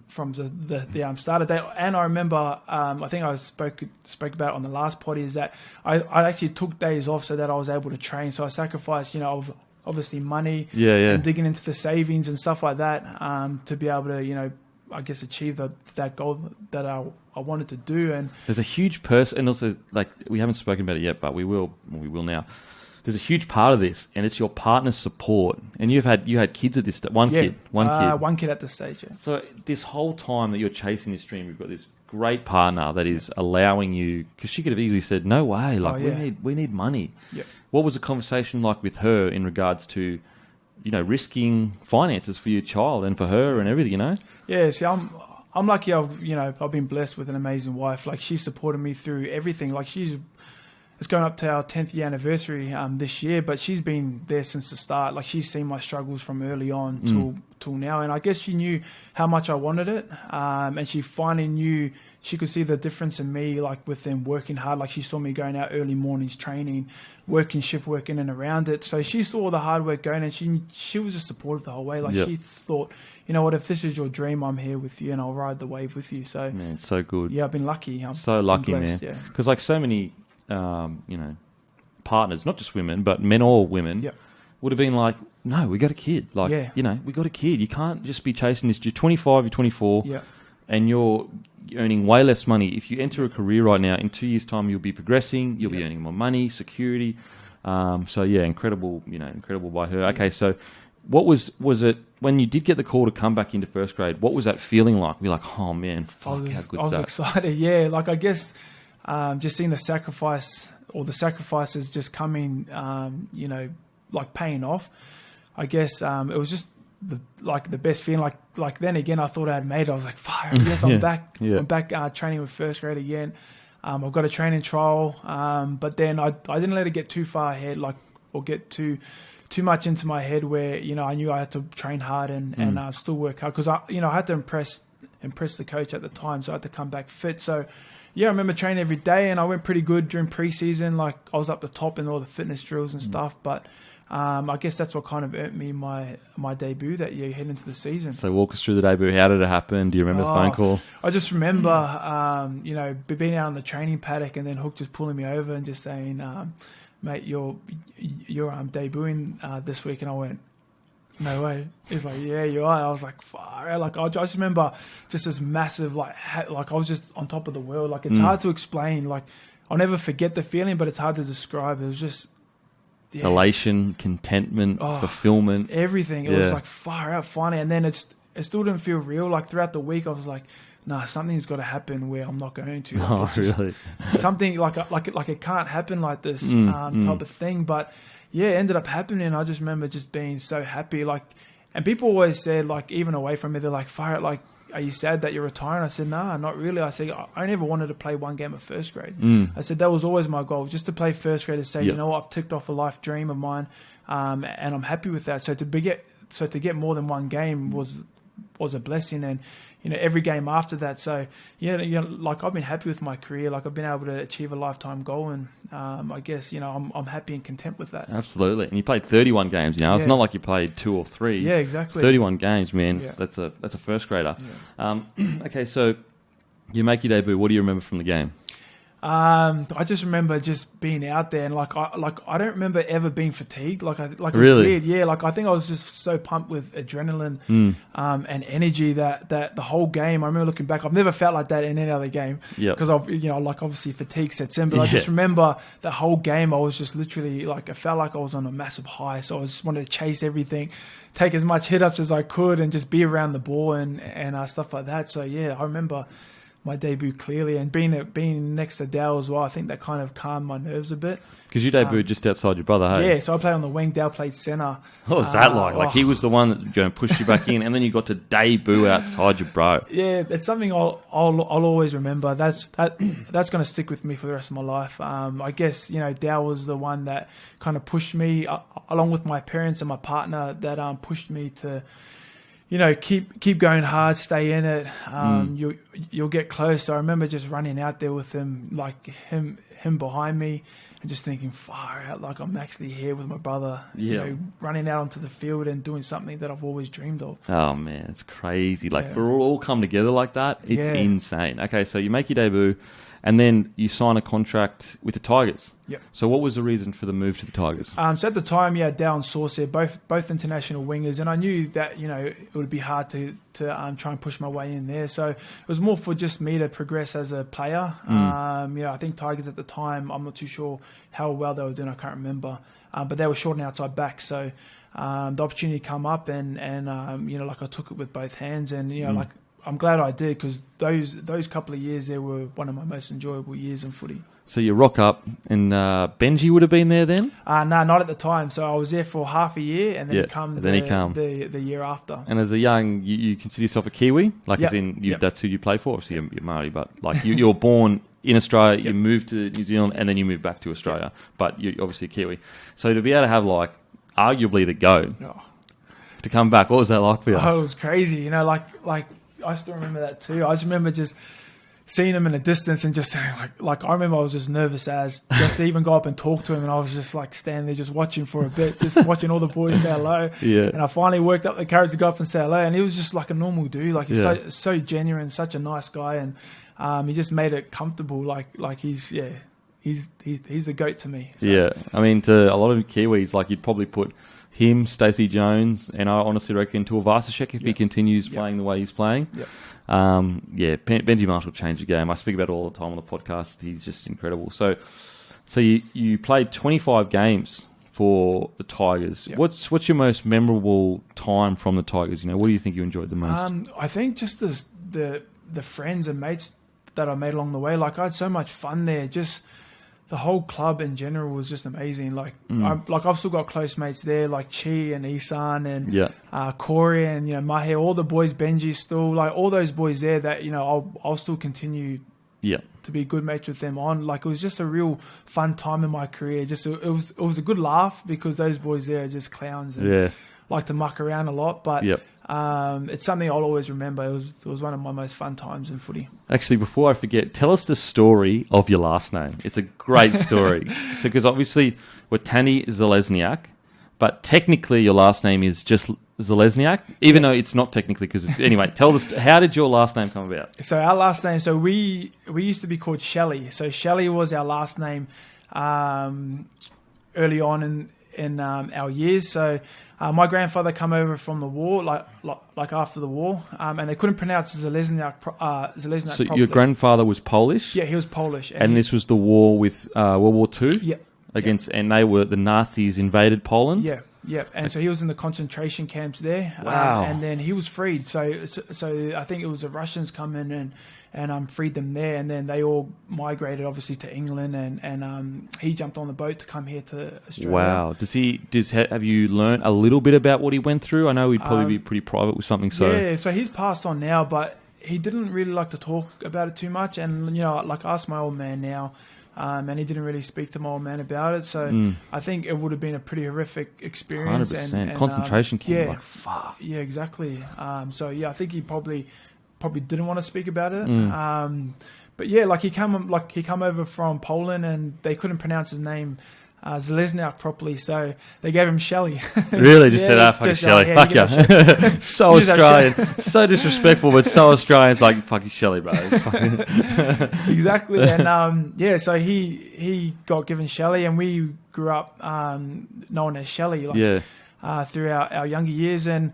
the start of the day. And I remember, I think I spoke about it on the last pod, is that I actually took days off so that I was able to train. So I sacrificed, obviously money and digging into the savings and stuff like that to be able to, I guess achieve that goal that I wanted to do. And there's a huge person, and also like we haven't spoken about it yet, but we will now. There's a huge part of this, and it's your partner's support. And you had kids at this one kid at this stage. Yeah. So this whole time that you're chasing this dream, you've got this great partner that is allowing you, because she could have easily said, "No way, like we need money." Yeah. What was the conversation like with her in regards to, risking finances for your child and for her and everything? Yeah. See, I'm lucky. I've been blessed with an amazing wife. Like she supported me through everything. Like it's going up to our 10th year anniversary this year, but she's been there since the start. Like she's seen my struggles from early on till now, and I guess she knew how much I wanted it, and she finally knew she could see the difference in me, like with them working hard. Like she saw me going out early mornings training, working shift work in and around it. So she saw the hard work going, and she was just supportive the whole way. Like she thought, you know what, if this is your dream, I'm here with you and I'll ride the wave with you. So man, it's so good. Yeah, I've been lucky. I'm so lucky, blessed, man. Because like so many partners, not just women, but men or women, would have been like, no, we got a kid. Like, we got a kid. You can't just be chasing this. You're 25, you're 24, and you're earning way less money. If you enter a career right now, in 2 years' time, you'll be progressing. You'll be earning more money, security. Incredible, incredible by her. Okay, so what was it when you did get the call to come back into first grade? What was that feeling like? We're like, oh man, fuck, how good is that? I was excited, yeah. Like I guess just seeing the sacrifices just coming, like paying off. I guess it was just the best feeling. Like then again, I thought I had made it. I was like, fire, yes, I'm back. I'm back training with first grade again. I've got a training trial, but then I didn't let it get too far ahead, or get too much into my head where I knew I had to train hard and still work hard, because I had to impress the coach at the time, so I had to come back fit. So I remember training every day, and I went pretty good during preseason. Like I was up the top in all the fitness drills and stuff, but I guess that's what kind of earned me my debut that year, heading into the season. So walk us through the debut. How did it happen? Do you remember the phone call? I just remember, being out on the training paddock, and then Hook just pulling me over and just saying, mate, you're debuting this week. And I went, no way. He's like, yeah, you are. I was like, far. Like I just remember just this massive, like I was just on top of the world. Like it's hard to explain. Like I'll never forget the feeling, but it's hard to describe. It was just elation, contentment, fulfillment, everything. It was like far out funny. And then it still didn't feel real. Like throughout the week, I was like, nah, something's got to happen where I'm not going to. Like, really? Something like it can't happen like this type of thing. But it ended up happening. I just remember just being so happy. Like, and people always said, like, even away from me, they're like, fire it, like, are you sad that you're retiring? I said, nah, not really. I said, I never wanted to play one game of first grade. I said, that was always my goal, just to play first grade and say, you know what, I've ticked off a life dream of mine, and I'm happy with that. So to get more than one game was a blessing, and every game after that. So like I've been happy with my career. Like I've been able to achieve a lifetime goal, and I guess I'm happy and content with that. Absolutely. And you played 31 games. It's not like you played 2 or 3. Yeah, exactly. 31 games, man. Yeah. That's a first grader. Yeah. Okay, so you make your debut. What do you remember from the game? I just remember just being out there, and I don't remember ever being fatigued. It was really weird. Yeah, I think I was just so pumped with adrenaline and energy that the whole game. I remember looking back, I've never felt like that in any other game because obviously fatigue sets in. But I just remember the whole game. I was just literally I felt like I was on a massive high. So I just wanted to chase everything, take as much hit ups as I could, and just be around the ball and stuff like that. So I remember my debut clearly, and being next to Dale as well, I think that kind of calmed my nerves a bit. Because you debuted just outside your brother, hey? Yeah, so I played on the wing, Dale played centre. What was that like? Like, he was the one that pushed you back in, and then you got to debut outside your bro. Yeah, it's something I'll always remember. That's going to stick with me for the rest of my life. I guess, Dale was the one that kind of pushed me, along with my parents and my partner, that pushed me to, keep going hard, stay in it. You'll get close. I remember just running out there with him, like him behind me, and just thinking, far out, like I'm actually here with my brother, running out onto the field and doing something that I've always dreamed of. Oh, man, it's crazy. Like, for all come together like that, it's insane. Okay, so you make your debut, and then you sign a contract with the Tigers. Yep. So what was the reason for the move to the Tigers? So at the time, Dale and Sauce, both international wingers, and I knew that, it would be hard to try and push my way in there. So it was more for just me to progress as a player. I think Tigers at the time, I'm not too sure how well they were doing, I can't remember. But they were short and outside back, so the opportunity come up, and I took it with both hands, and I'm glad I did, because those couple of years there were one of my most enjoyable years in footy. So you rock up, and Benji would have been there then? No, not at the time. So I was there for half a year, and then he came the year after. And as a young, you consider yourself a Kiwi? Like, as in, that's who you play for? Obviously, you're Māori, but like you were born in Australia, you moved to New Zealand, and then you moved back to Australia. But you're obviously a Kiwi. So to be able to have, like, arguably the GOAT to come back, what was that like for you? Oh, it was crazy. Like I still remember that too. I just remember just seeing him in the distance and just saying, like I remember I was just nervous as just to even go up and talk to him, and I was just like standing there just watching for a bit, just watching all the boys say hello. Yeah. And I finally worked up the courage to go up and say hello, and he was just like a normal dude, like he's so genuine, such a nice guy, and he just made it comfortable, like he's the GOAT to me. So. Yeah, I mean, to a lot of Kiwis, like you'd probably put him, Stacey Jones, and I honestly reckon Tuivasa-Sheck if he continues playing the way he's playing. Yep. Benji Marshall changed the game. I speak about it all the time on the podcast. He's just incredible. So you played 25 games for the Tigers. Yep. What's your most memorable time from the Tigers? What do you think you enjoyed the most? I think just the friends and mates that I made along the way. Like, I had so much fun there. Just the whole club in general was just amazing. Like, I've still got close mates there, like Chi and Isan and Corey and Mahe, all the boys, Benji still, like all those boys there that I'll still continue to be good mates with them on. Like, it was just a real fun time in my career. Just it was a good laugh, because those boys there are just clowns and like to muck around a lot, but it's something I'll always remember. It was one of my most fun times in footy. Actually, before I forget, tell us the story of your last name. It's a great story. So, because obviously Watene-Zelezniak, but technically your last name is just Zelezniak, even though it's not technically, because anyway, tell us, how did your last name come about? So our last name, so we used to be called Shelley. So Shelley was our last name early on in our years. So my grandfather come over from the war, like after the war, and they couldn't pronounce Zelezniak So properly. Your grandfather was Polish? Yeah, he was Polish. And this was the war with World War II? Yeah. And the Nazis invaded Poland? Yeah. Yeah, and so he was in the concentration camps there. Wow. And then he was freed. So I think it was the Russians come in and freed them there, and then they all migrated obviously to England, and he jumped on the boat to come here to Australia. Wow. Have you learned a little bit about what he went through? I know he'd probably be pretty private with something. So yeah, so he's passed on now, but he didn't really like to talk about it too much, and like I asked my old man now. And he didn't really speak to my old man about it. So I think it would have been a pretty horrific experience. 100%. And concentration camp, like, fuck. Yeah, exactly. I think he probably didn't want to speak about it. But yeah, like he come over from Poland, and they couldn't pronounce his name Zelezniak properly, so they gave him Shelley. Really? Just said, fuck Shelley. Fuck you. So Australian. So disrespectful, but so Australian. It's like, fuck you, Shelley, bro. Exactly. And so he got given Shelley, and we grew up known as Shelley through our younger years. And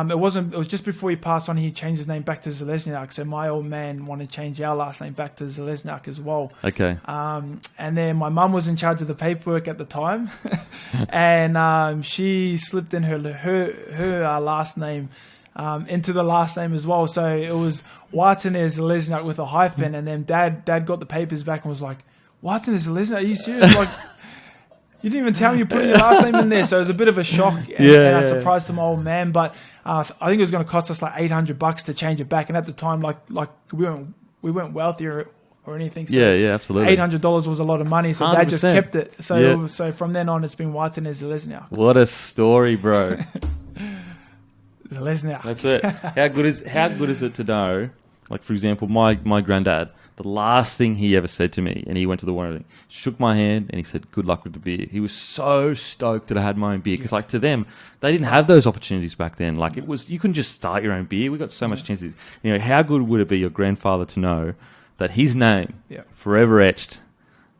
it was just before he passed on, he changed his name back to Zelezniak. So my old man wanted to change our last name back to Zelezniak as well. Okay. And then my mum was in charge of the paperwork at the time, and she slipped in her last name into the last name as well. So it was Watene-Zelezniak with a hyphen, and then Dad got the papers back and was like, Watene-Zelezniak, are you serious? Like, you didn't even tell me you put your last name in there. So it was a bit of a shock and a surprise to my old man. But I think it was going to cost us like $800 to change it back. And at the time, like we weren't wealthier or anything. So absolutely. $800 was a lot of money, so 100%. Dad just kept it. So from then on, it's been Watene-Zelezniak. What a story, bro. Zelezniak. That's it. How good is it to know? Like, for example, my granddad, the last thing he ever said to me, and he went to the warning, shook my hand, and he said, "Good luck with the beer." He was so stoked that I had my own beer, because like to them, they didn't have those opportunities back then. Like, it was, you couldn't just start your own beer. We got so much chances. You know, how good would it be your grandfather to know that his name forever etched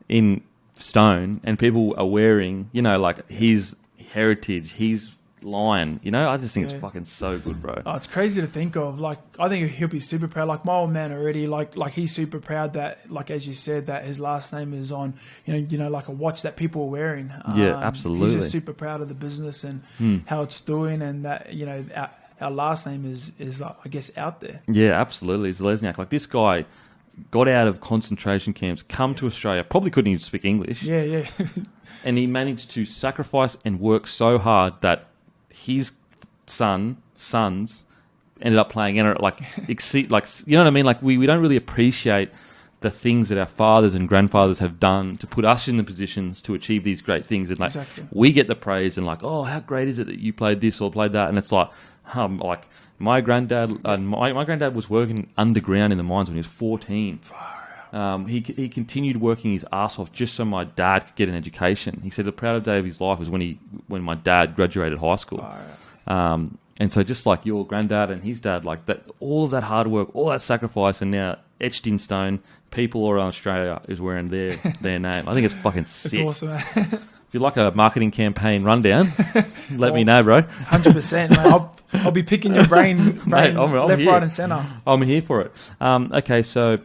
in stone, and people are wearing, you know, like his heritage, his line, you know? I just think it's fucking so good, bro. Oh, it's crazy to think of. Like, I think he'll be super proud. Like, my old man already, like he's super proud that, like, as you said, that his last name is on, you know, like a watch that people are wearing. Absolutely. He's just super proud of the business and how it's doing, and that, you know, our last name is I guess, out there. Yeah, absolutely. Zelezniak. Like, this guy got out of concentration camps, come to Australia, probably couldn't even speak English. Yeah. And he managed to sacrifice and work so hard that his sons ended up playing NRL, like, you know what I mean? Like, we don't really appreciate the things that our fathers and grandfathers have done to put us in the positions to achieve these great things. And like, we get the praise and like, oh, how great is it that you played this or played that? And it's like my granddad, my granddad was working underground in the mines when he was 14. He continued working his ass off just so my dad could get an education. He said the proudest day of his life was when my dad graduated high school. And so just like your granddad and his dad, like that, all of that hard work, all that sacrifice, and now etched in stone, people all around Australia is wearing their name. I think it's fucking sick. It's awesome. If you like a marketing campaign rundown, let me know, bro. 100%. Mate. I'll be picking your brain mate, I'm left, here. Right, and centre. I'm here for it. Okay, so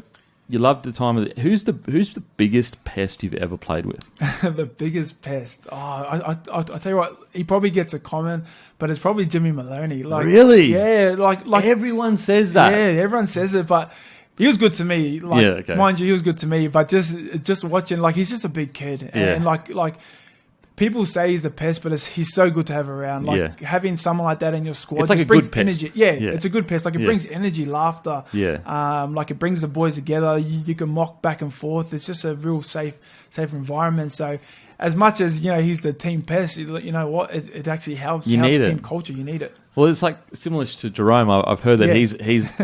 you loved the time of it. Who's the biggest pest you've ever played with? The biggest pest. Oh, I'll tell you what. He probably gets a comment, but it's probably Jimmy Maloney. Like, really? Yeah. Like everyone says that. Yeah, everyone says it, but he was good to me. Like, mind you, he was good to me. But just watching, like, he's just a big kid, and like. People say he's a pest, but he's so good to have around. Like, having someone like that in your squad, it's like just a brings good pest. Energy. Yeah, it's a good pest. Like, it brings energy, laughter. Yeah. Like, it brings the boys together. You can mock back and forth. It's just a real safe environment. So, as much as, you know, he's the team pest, you know what? It actually helps team culture. You need it. Well, it's like similar to Jerome. I've heard that he's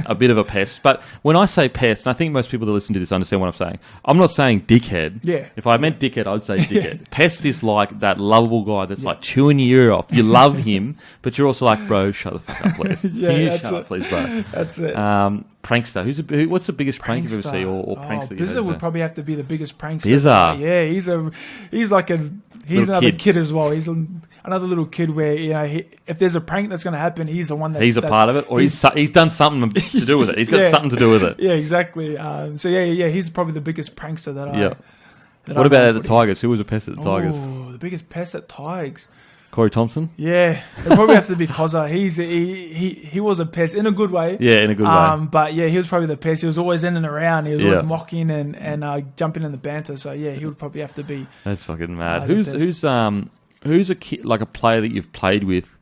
a bit of a pest. But when I say pest, and I think most people that listen to this understand what I'm saying, I'm not saying dickhead. Yeah. If I meant dickhead, I'd say dickhead. Pest is like that lovable guy that's like chewing your ear off. You love him, but you're also like, bro, shut the fuck up, please. Can you shut up, please, bro? That's it. Prankster. What's the biggest prank you've ever seen, or prankster you've ever seen? Bizza would probably have to be the biggest prankster. Bizza. Yeah, he's another kid as well. He's another little kid where, you know, if there's a prank that's going to happen, he's the one that's a part of it, or he's done something to do with it. He's got something to do with it. Yeah, exactly. So he's probably the biggest prankster that I. What about at the Tigers? Who was a pest at the Tigers? Oh, the biggest pest at Tigers. Corey Thompson? Yeah, it'd probably have to be Cozza. He was a pest in a good way. Yeah, in a good way. But yeah, he was probably the pest. He was always in and around. He was always mocking and jumping in the banter. So yeah, he would probably have to be. That's fucking mad. Who's a kid, like a player that you've played with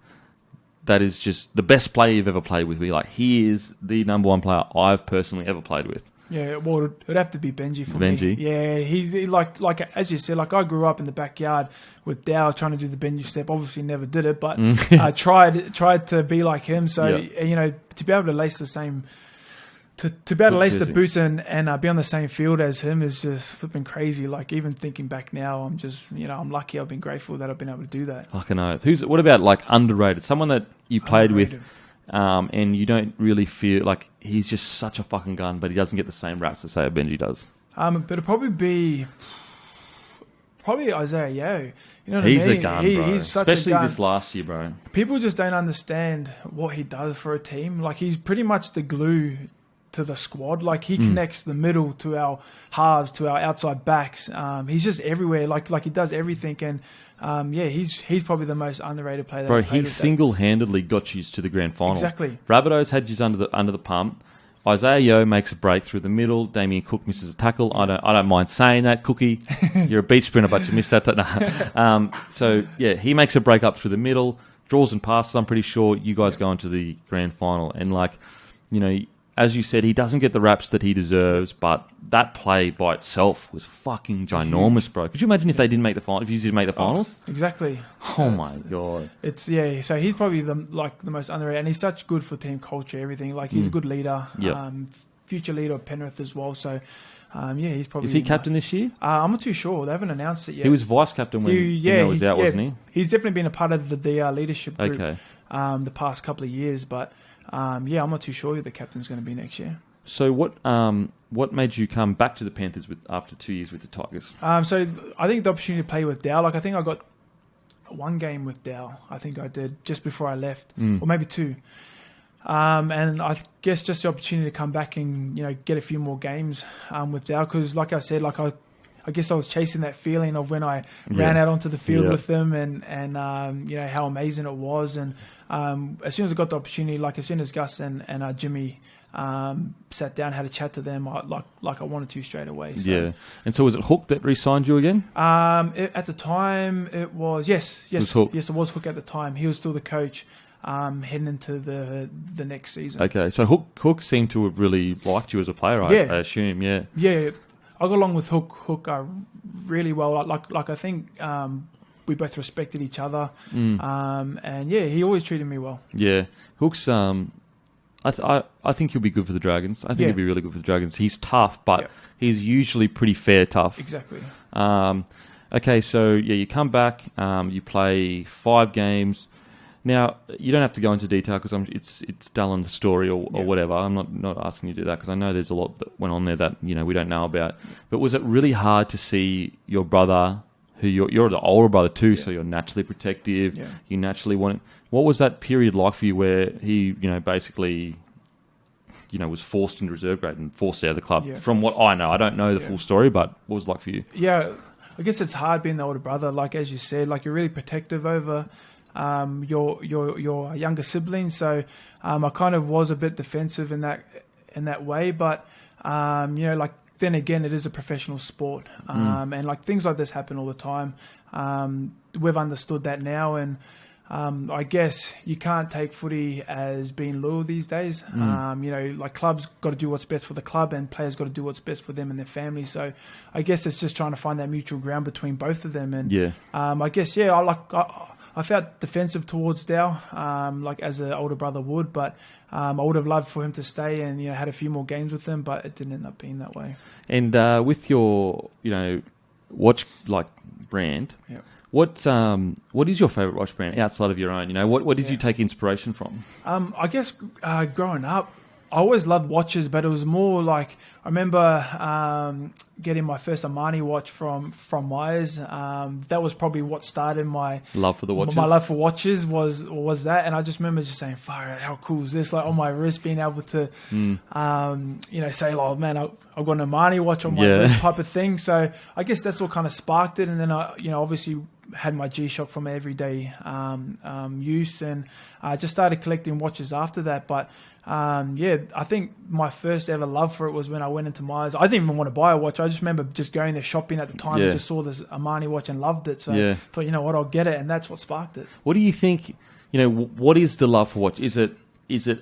that is just the best player you've ever played with? Where you're like, he is the number one player I've personally ever played with. Yeah, well, it'd have to be Benji for me. Benji? Yeah, he's like as you said, like I grew up in the backyard with Dow trying to do the Benji step. Obviously never did it, but I tried to be like him. So, you know, to be able to lace the same... To be able to lace the boots and be on the same field as him is just flipping crazy. Like, even thinking back now, I'm just, you know, I'm lucky. I've been grateful that I've been able to do that. Fucking oath. What about like underrated? Someone that you played with... and you don't really feel like he's just such a fucking gun, but he doesn't get the same raps as, say, a Benji does. But it'd probably be Isaiah Yeo. You know what he's I mean? A gun, bro. He's such especially a gun. This last year, bro. People just don't understand what he does for a team. Like, he's pretty much the glue to the squad. Like he connects the middle to our halves, to our outside backs. He's just everywhere. Like he does everything. And he's probably the most underrated player. Bro, he single-handedly got you to the grand final. Exactly. Rabbitohs had you under the pump. Isaiah Yeo makes a break through the middle. Damien Cook misses a tackle. I don't mind saying that, Cookie. You're a beach sprinter, but you missed that. He makes a break up through the middle, draws and passes. I'm pretty sure you guys go into the grand final. And as you said, he doesn't get the raps that he deserves, but that play by itself was fucking ginormous, bro. Could you imagine if they didn't make the final? If you didn't make the finals? Exactly. Oh my god. So he's probably the most underrated, and he's such good for team culture, everything. Like he's a good leader, future leader of Penrith as well. So he's probably. Is he captain this year? I'm not too sure. They haven't announced it yet. He was vice captain when he was out, wasn't he? He's definitely been a part of the leadership group. Okay. The past couple of years, but. I'm not too sure who the captain's going to be next year. So what made you come back to the Panthers after 2 years with the Tigers? So I think the opportunity to play with Dow, I think I got one game with Dow. I think I did just before I left, or maybe two. And I guess just the opportunity to come back and get a few more games with Dow, because like I said, I guess I was chasing that feeling of when I ran out onto the field with them, and how amazing it was. And as soon as I got the opportunity, as soon as Gus and Jimmy sat down, had a chat to them, I wanted to straight away. So. Yeah. And so was it Hook that re-signed you again? At the time, it was yes, it was Hook. Yes, it was Hook at the time. He was still the coach. Heading into the next season. Okay, so Hook seemed to have really liked you as a player, I assume. Yeah. I got along with Hook really well. I think we both respected each other, and he always treated me well. Yeah, Hook's. I think he'll be good for the Dragons. I think he'll be really good for the Dragons. He's tough, but he's usually pretty fair tough. Exactly. Okay, so you come back. You play 5 games. Now, you don't have to go into detail because it's dull in the story or whatever. I'm not asking you to do that because I know there's a lot that went on there that we don't know about. But was it really hard to see your brother, who you're the older brother too, so you're naturally protective, you naturally want it. What was that period like for you where he, basically, was forced into reserve grade and forced out of the club? Yeah. From what I know, I don't know the full story, but what was it like for you? Yeah, I guess it's hard being the older brother. Like as you said, you're really protective over your younger siblings, so I kind of was a bit defensive in that way, but then again, it is a professional sport, and things like this happen all the time. We've understood that now, and I guess you can't take footy as being loyal these days. Clubs got to do what's best for the club, and players got to do what's best for them and their family. So I guess it's just trying to find that mutual ground between both of them, and I guess I felt defensive towards Dow, as an older brother would, but I would have loved for him to stay and had a few more games with him, but it didn't end up being that way. And with your watch brand, what is your favourite watch brand outside of your own? What did you take inspiration from? I guess growing up, I always loved watches, but it was more I remember getting my first Armani watch from Myers. That was probably what started my love for the watches. My love for watches was that, and I just remember just saying, "Fire! How cool is this?" On my wrist, being able to, say, "Oh man, I've got an Armani watch on my wrist," type of thing. So I guess that's what kind of sparked it, and then I, obviously had my G-Shock from everyday use, and I just started collecting watches after that. But I think my first ever love for it was when I went into Myers. I didn't even want to buy a watch. I just remember just going there shopping at the time and just saw this Armani watch and loved it. So I thought, what, I'll get it, and that's what sparked it. What do you think? What is the love for watch? Is it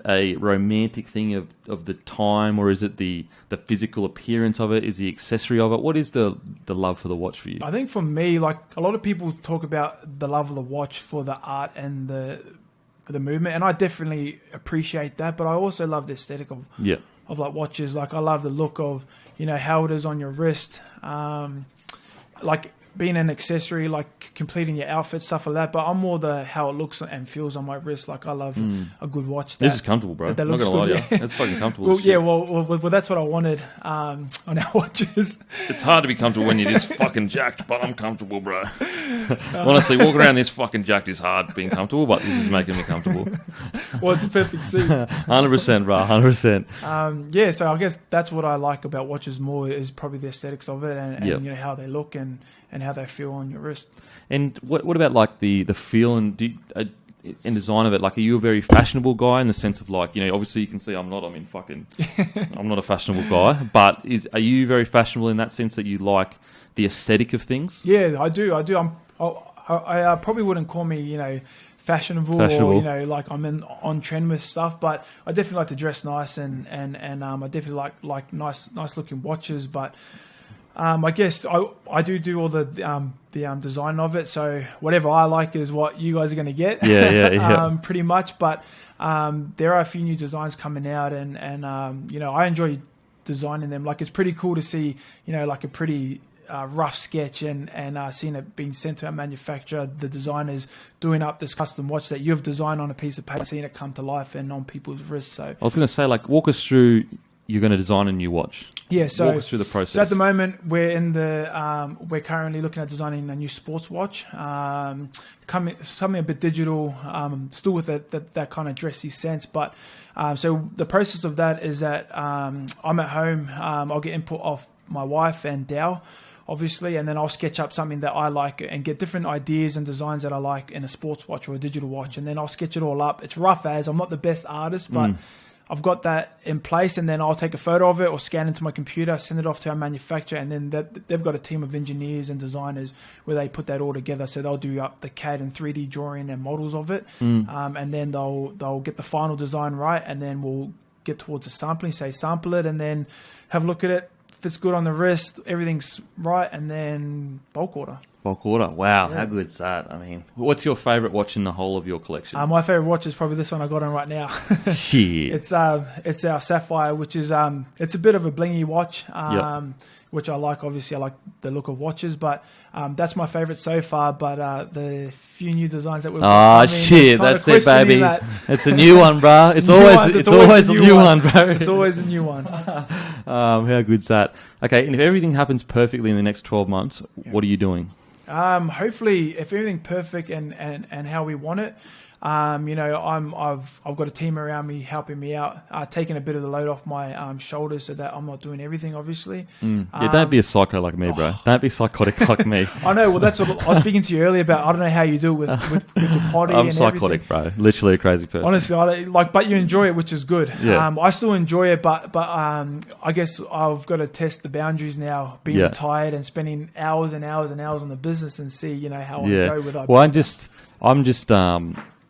a romantic thing of the time, or is it the physical appearance of it? Is the accessory of it? What is the love for the watch for you? I think for me, a lot of people talk about the love of the watch for the art and the movement, and I definitely appreciate that, but I also love the aesthetic of watches. I love the look of how it is on your wrist. being an accessory, like completing your outfit, stuff like that. But I'm more how it looks and feels on my wrist. Like I love a good watch. This is comfortable, bro. That I'm not looks gonna lie good. to you. It's fucking comfortable. Well, yeah, well, that's what I wanted on our watches. It's hard to be comfortable when you're this fucking jacked, but I'm comfortable, bro. Honestly, walking around this fucking jacked is hard being comfortable, but this is making me comfortable. Well, it's a perfect suit. 100%, bro. 100%. Yeah, so I guess that's what I like about watches more is probably the aesthetics of it and Yep. you know how they look and how they feel on your wrist. And what about like the feel and and design of it? Like, are you a very fashionable guy in the sense of like, you know, obviously you can see I'm not a fashionable guy, but are you very fashionable in that sense that you like the aesthetic of things? Yeah, I do. I probably wouldn't call me, you know, fashionable, or, you know, like I'm on trend with stuff, but I definitely like to dress nice and I definitely like nice looking watches, but I guess I do all the design of it, so whatever I like is what you guys are going to get. Yeah. Pretty much, but there are a few new designs coming out and you know, I enjoy designing them. Like, it's pretty cool to see, you know, like a pretty rough sketch and seeing it being sent to a manufacturer, the designers doing up this custom watch that you've designed on a piece of paper, seeing it come to life and on people's wrists. So I was going to say, like, walk us through. You're going to design a new watch. Yeah, so walk us through the process. So at the moment, we're currently looking at designing a new sports watch, something a bit digital, still with that kind of dressy sense. But so the process of that is that I'm at home. I'll get input off my wife and Dow, obviously, and then I'll sketch up something that I like and get different ideas and designs that I like in a sports watch or a digital watch, and then I'll sketch it all up. It's rough as I'm not the best artist, but I've got that in place, and then I'll take a photo of it or scan into my computer, send it off to our manufacturer, and then they've got a team of engineers and designers where they put that all together. So they'll do up the CAD and 3D drawing and models of it, and then they'll get the final design right, and then we'll get towards the sampling, say sample it, and then have a look at it. If it's good on the wrist, everything's right, and then bulk order. Bulk order. Wow, how good's that? I mean, what's your favourite watch in the whole of your collection? My favourite watch is probably this one I got on right now. Shit. It's our Sapphire, which is it's a bit of a blingy watch, which I like. Obviously, I like the look of watches, but that's my favourite so far. But the few new designs that we've got, shit, that's it, baby. It's a new one, bro. It's always a new one, bro. It's always a new one. How good's that? Okay, and if everything happens perfectly in the next 12 months, what are you doing? Hopefully, if everything's perfect and how we want it, you know, I've got a team around me helping me out, taking a bit of the load off my shoulders so that I'm not doing everything, obviously. Yeah, don't be a psycho like me, bro. Don't be psychotic like me. I know. Well, that's what I was speaking to you earlier about. I don't know how you do it with your potty. I'm and psychotic, everything. bro. Literally a crazy person. Honestly, but you enjoy it, which is good. Yeah. I still enjoy it, but I guess I've got to test the boundaries now, being retired and spending hours and hours and hours on the business and see, you know, how I go with it. Well, I'm just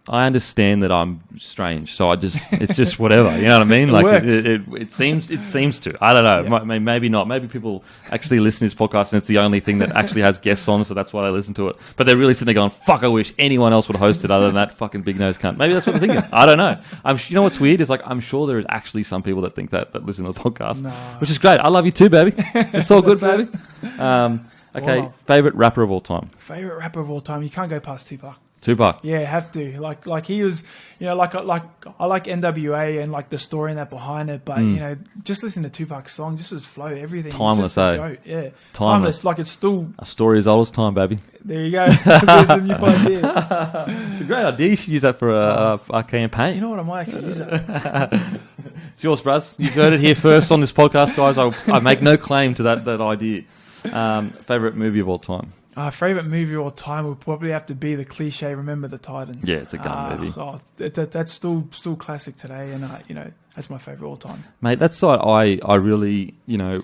I understand that I'm strange, so it's just whatever. You know what I mean? Like it seems to. I don't know. Yeah. Maybe not. Maybe people actually listen to this podcast, and it's the only thing that actually has guests on, so that's why they listen to it. But they're really sitting there going, "Fuck! I wish anyone else would host it other than that fucking big nose cunt." Maybe that's what they're thinking. I don't know. You know what's weird is like I'm sure there is actually some people that think that listen to the podcast, which is great. I love you too, baby. It's all good, baby. Okay, favorite rapper of all time. Favorite rapper of all time. You can't go past Tupac. Tupac. Yeah, have to. Like he was, you know, like I like NWA and like the story and that behind it, but you know, just listen to Tupac's song, just his flow, everything. Timeless, Yeah, timeless. Like it's still a story as old as time, baby. There you go. There's a new idea. It's a great idea. You should use that for a campaign. You know what? I might actually use that. It's yours, Braz. You've heard it here first on this podcast, guys. I make no claim to that idea. Favorite movie of all time. Favourite movie of all time would probably have to be the cliche Remember the Titans. Yeah, it's a gun movie. That's still classic today, and you know, that's my favourite all time. Mate, that's why I really, you know,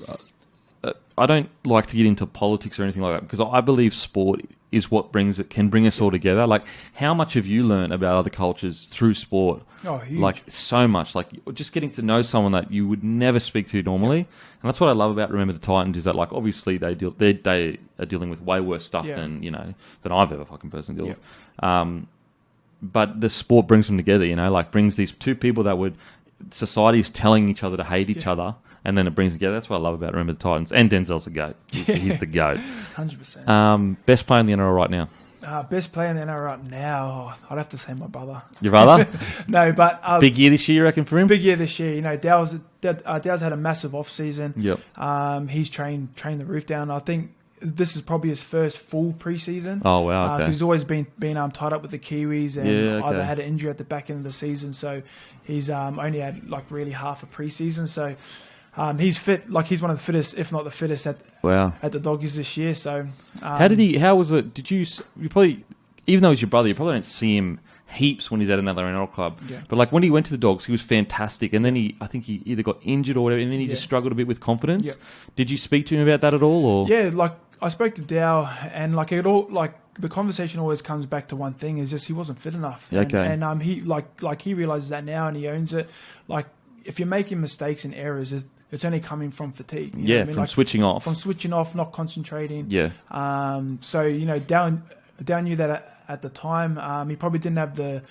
I don't like to get into politics or anything like that because I believe sport is what can bring us all together. Like, how much have you learned about other cultures through sport? Oh, huge. Like, so much. Like, just getting to know someone that you would never speak to normally. Yep. And that's what I love about Remember the Titans is that, like, obviously they are dealing with way worse stuff than I've ever fucking personally dealt with. But the sport brings them together, you know, like brings these two people that society's telling each other to hate each other. and then it brings together. That's what I love about Remember the Titans. And Denzel's a GOAT. He's the GOAT. 100%. Best player in the NRL right now? Best player in the NRL right now, I'd have to say my brother. Your brother? No, but... big year this year, you reckon, for him? Big year this year. You know, Dow's had a massive off-season. Yep. He's trained the roof down. I think this is probably his first full pre-season. Oh, wow, okay. He's always been tied up with the Kiwis and either had an injury at the back end of the season, so he's only had like really half a pre-season. So he's fit, like he's one of the fittest, if not the fittest, at the Doggies this year. So how was it? Did you probably, even though he's your brother, you probably don't see him heaps when he's at another NRL club. Yeah. But like when he went to the Dogs, he was fantastic, and then I think he either got injured or whatever, and then he just struggled a bit with confidence. Yeah. Did you speak to him about that at all? Or like I spoke to Dow, and like it all, like the conversation always comes back to one thing: is just he wasn't fit enough. Okay. And he like he realizes that now, and he owns it. Like if you're making mistakes and errors, it's only coming from fatigue. You know what I mean? From like, switching off. From switching off, not concentrating. Yeah. So you know, Dow knew that at the time. He probably didn't have the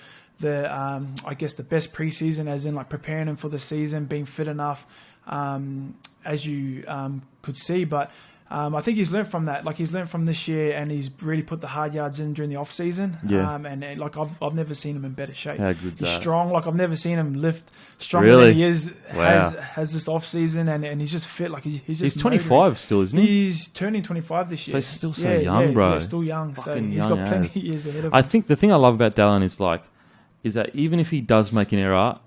I guess the best preseason, as in like preparing him for the season, being fit enough, as you could see. But I think he's learned from that. Like he's learned from this year, and he's really put the hard yards in during the off season. Yeah. And like I've never seen him in better shape. How good's He's that? strong. Like I've never seen him lift stronger Really? than he is. Wow. Has this off season, and he's just fit. Like he's just 25 still, isn't he? He's turning 25 this year. So he's still so young, bro. Yeah, still young. So Fucking he's young, got plenty of years ahead of him. I think the thing I love about Dallin is that even if he does make an error,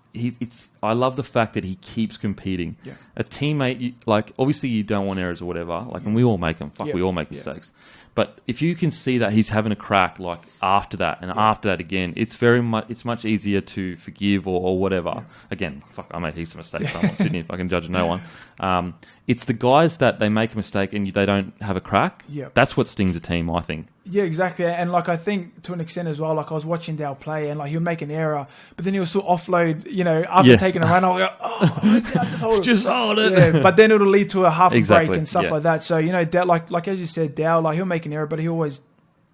I love the fact that he keeps competing. Yeah. A teammate, like obviously you don't want errors or whatever, like, and we all make them. We all make mistakes. But if you can see that he's having a crack, like after that and after that again, it's much easier to forgive or whatever. Yeah. Again, I made heaps of mistakes. I'm not sitting here if I can judge no one. It's the guys that they make a mistake and they don't have a crack. Yeah. That's what stings a team, I think. Yeah, exactly. And like I think to an extent as well, like I was watching Dow play, and like he'll make an error, but then he'll sort of offload, you know, after taking a run, I'll go, just hold it. Yeah, but then it'll lead to a half a break and stuff like that. So, you know, Dow, like as you said, Dow, like he'll make an error, but he'll always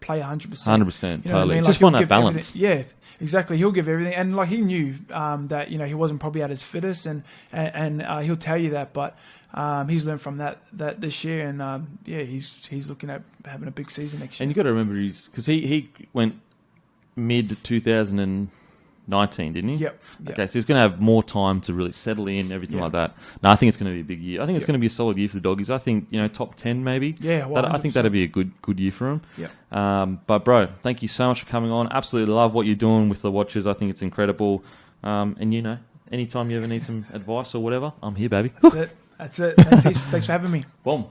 play 100%. 100%, you know totally. I mean? Just like, want that balance. Yeah, exactly. He'll give everything. And like he knew that, you know, he wasn't probably at his fittest, and he'll tell you that, but he's learned from that this year, and he's looking at having a big season next year. And you got to remember, because he went mid 2019, didn't he? Yep. Okay, so he's going to have more time to really settle in, everything like that. No, I think it's going to be a big year. I think it's going to be a solid year for the Doggies. I think, you know, top 10 maybe. Yeah, I think that'll be a good year for him. Yeah. But bro, thank you so much for coming on. Absolutely love what you're doing with the watches. I think it's incredible. And you know, anytime you ever need some advice or whatever, I'm here, baby. That's it. Thanks for having me. Boom.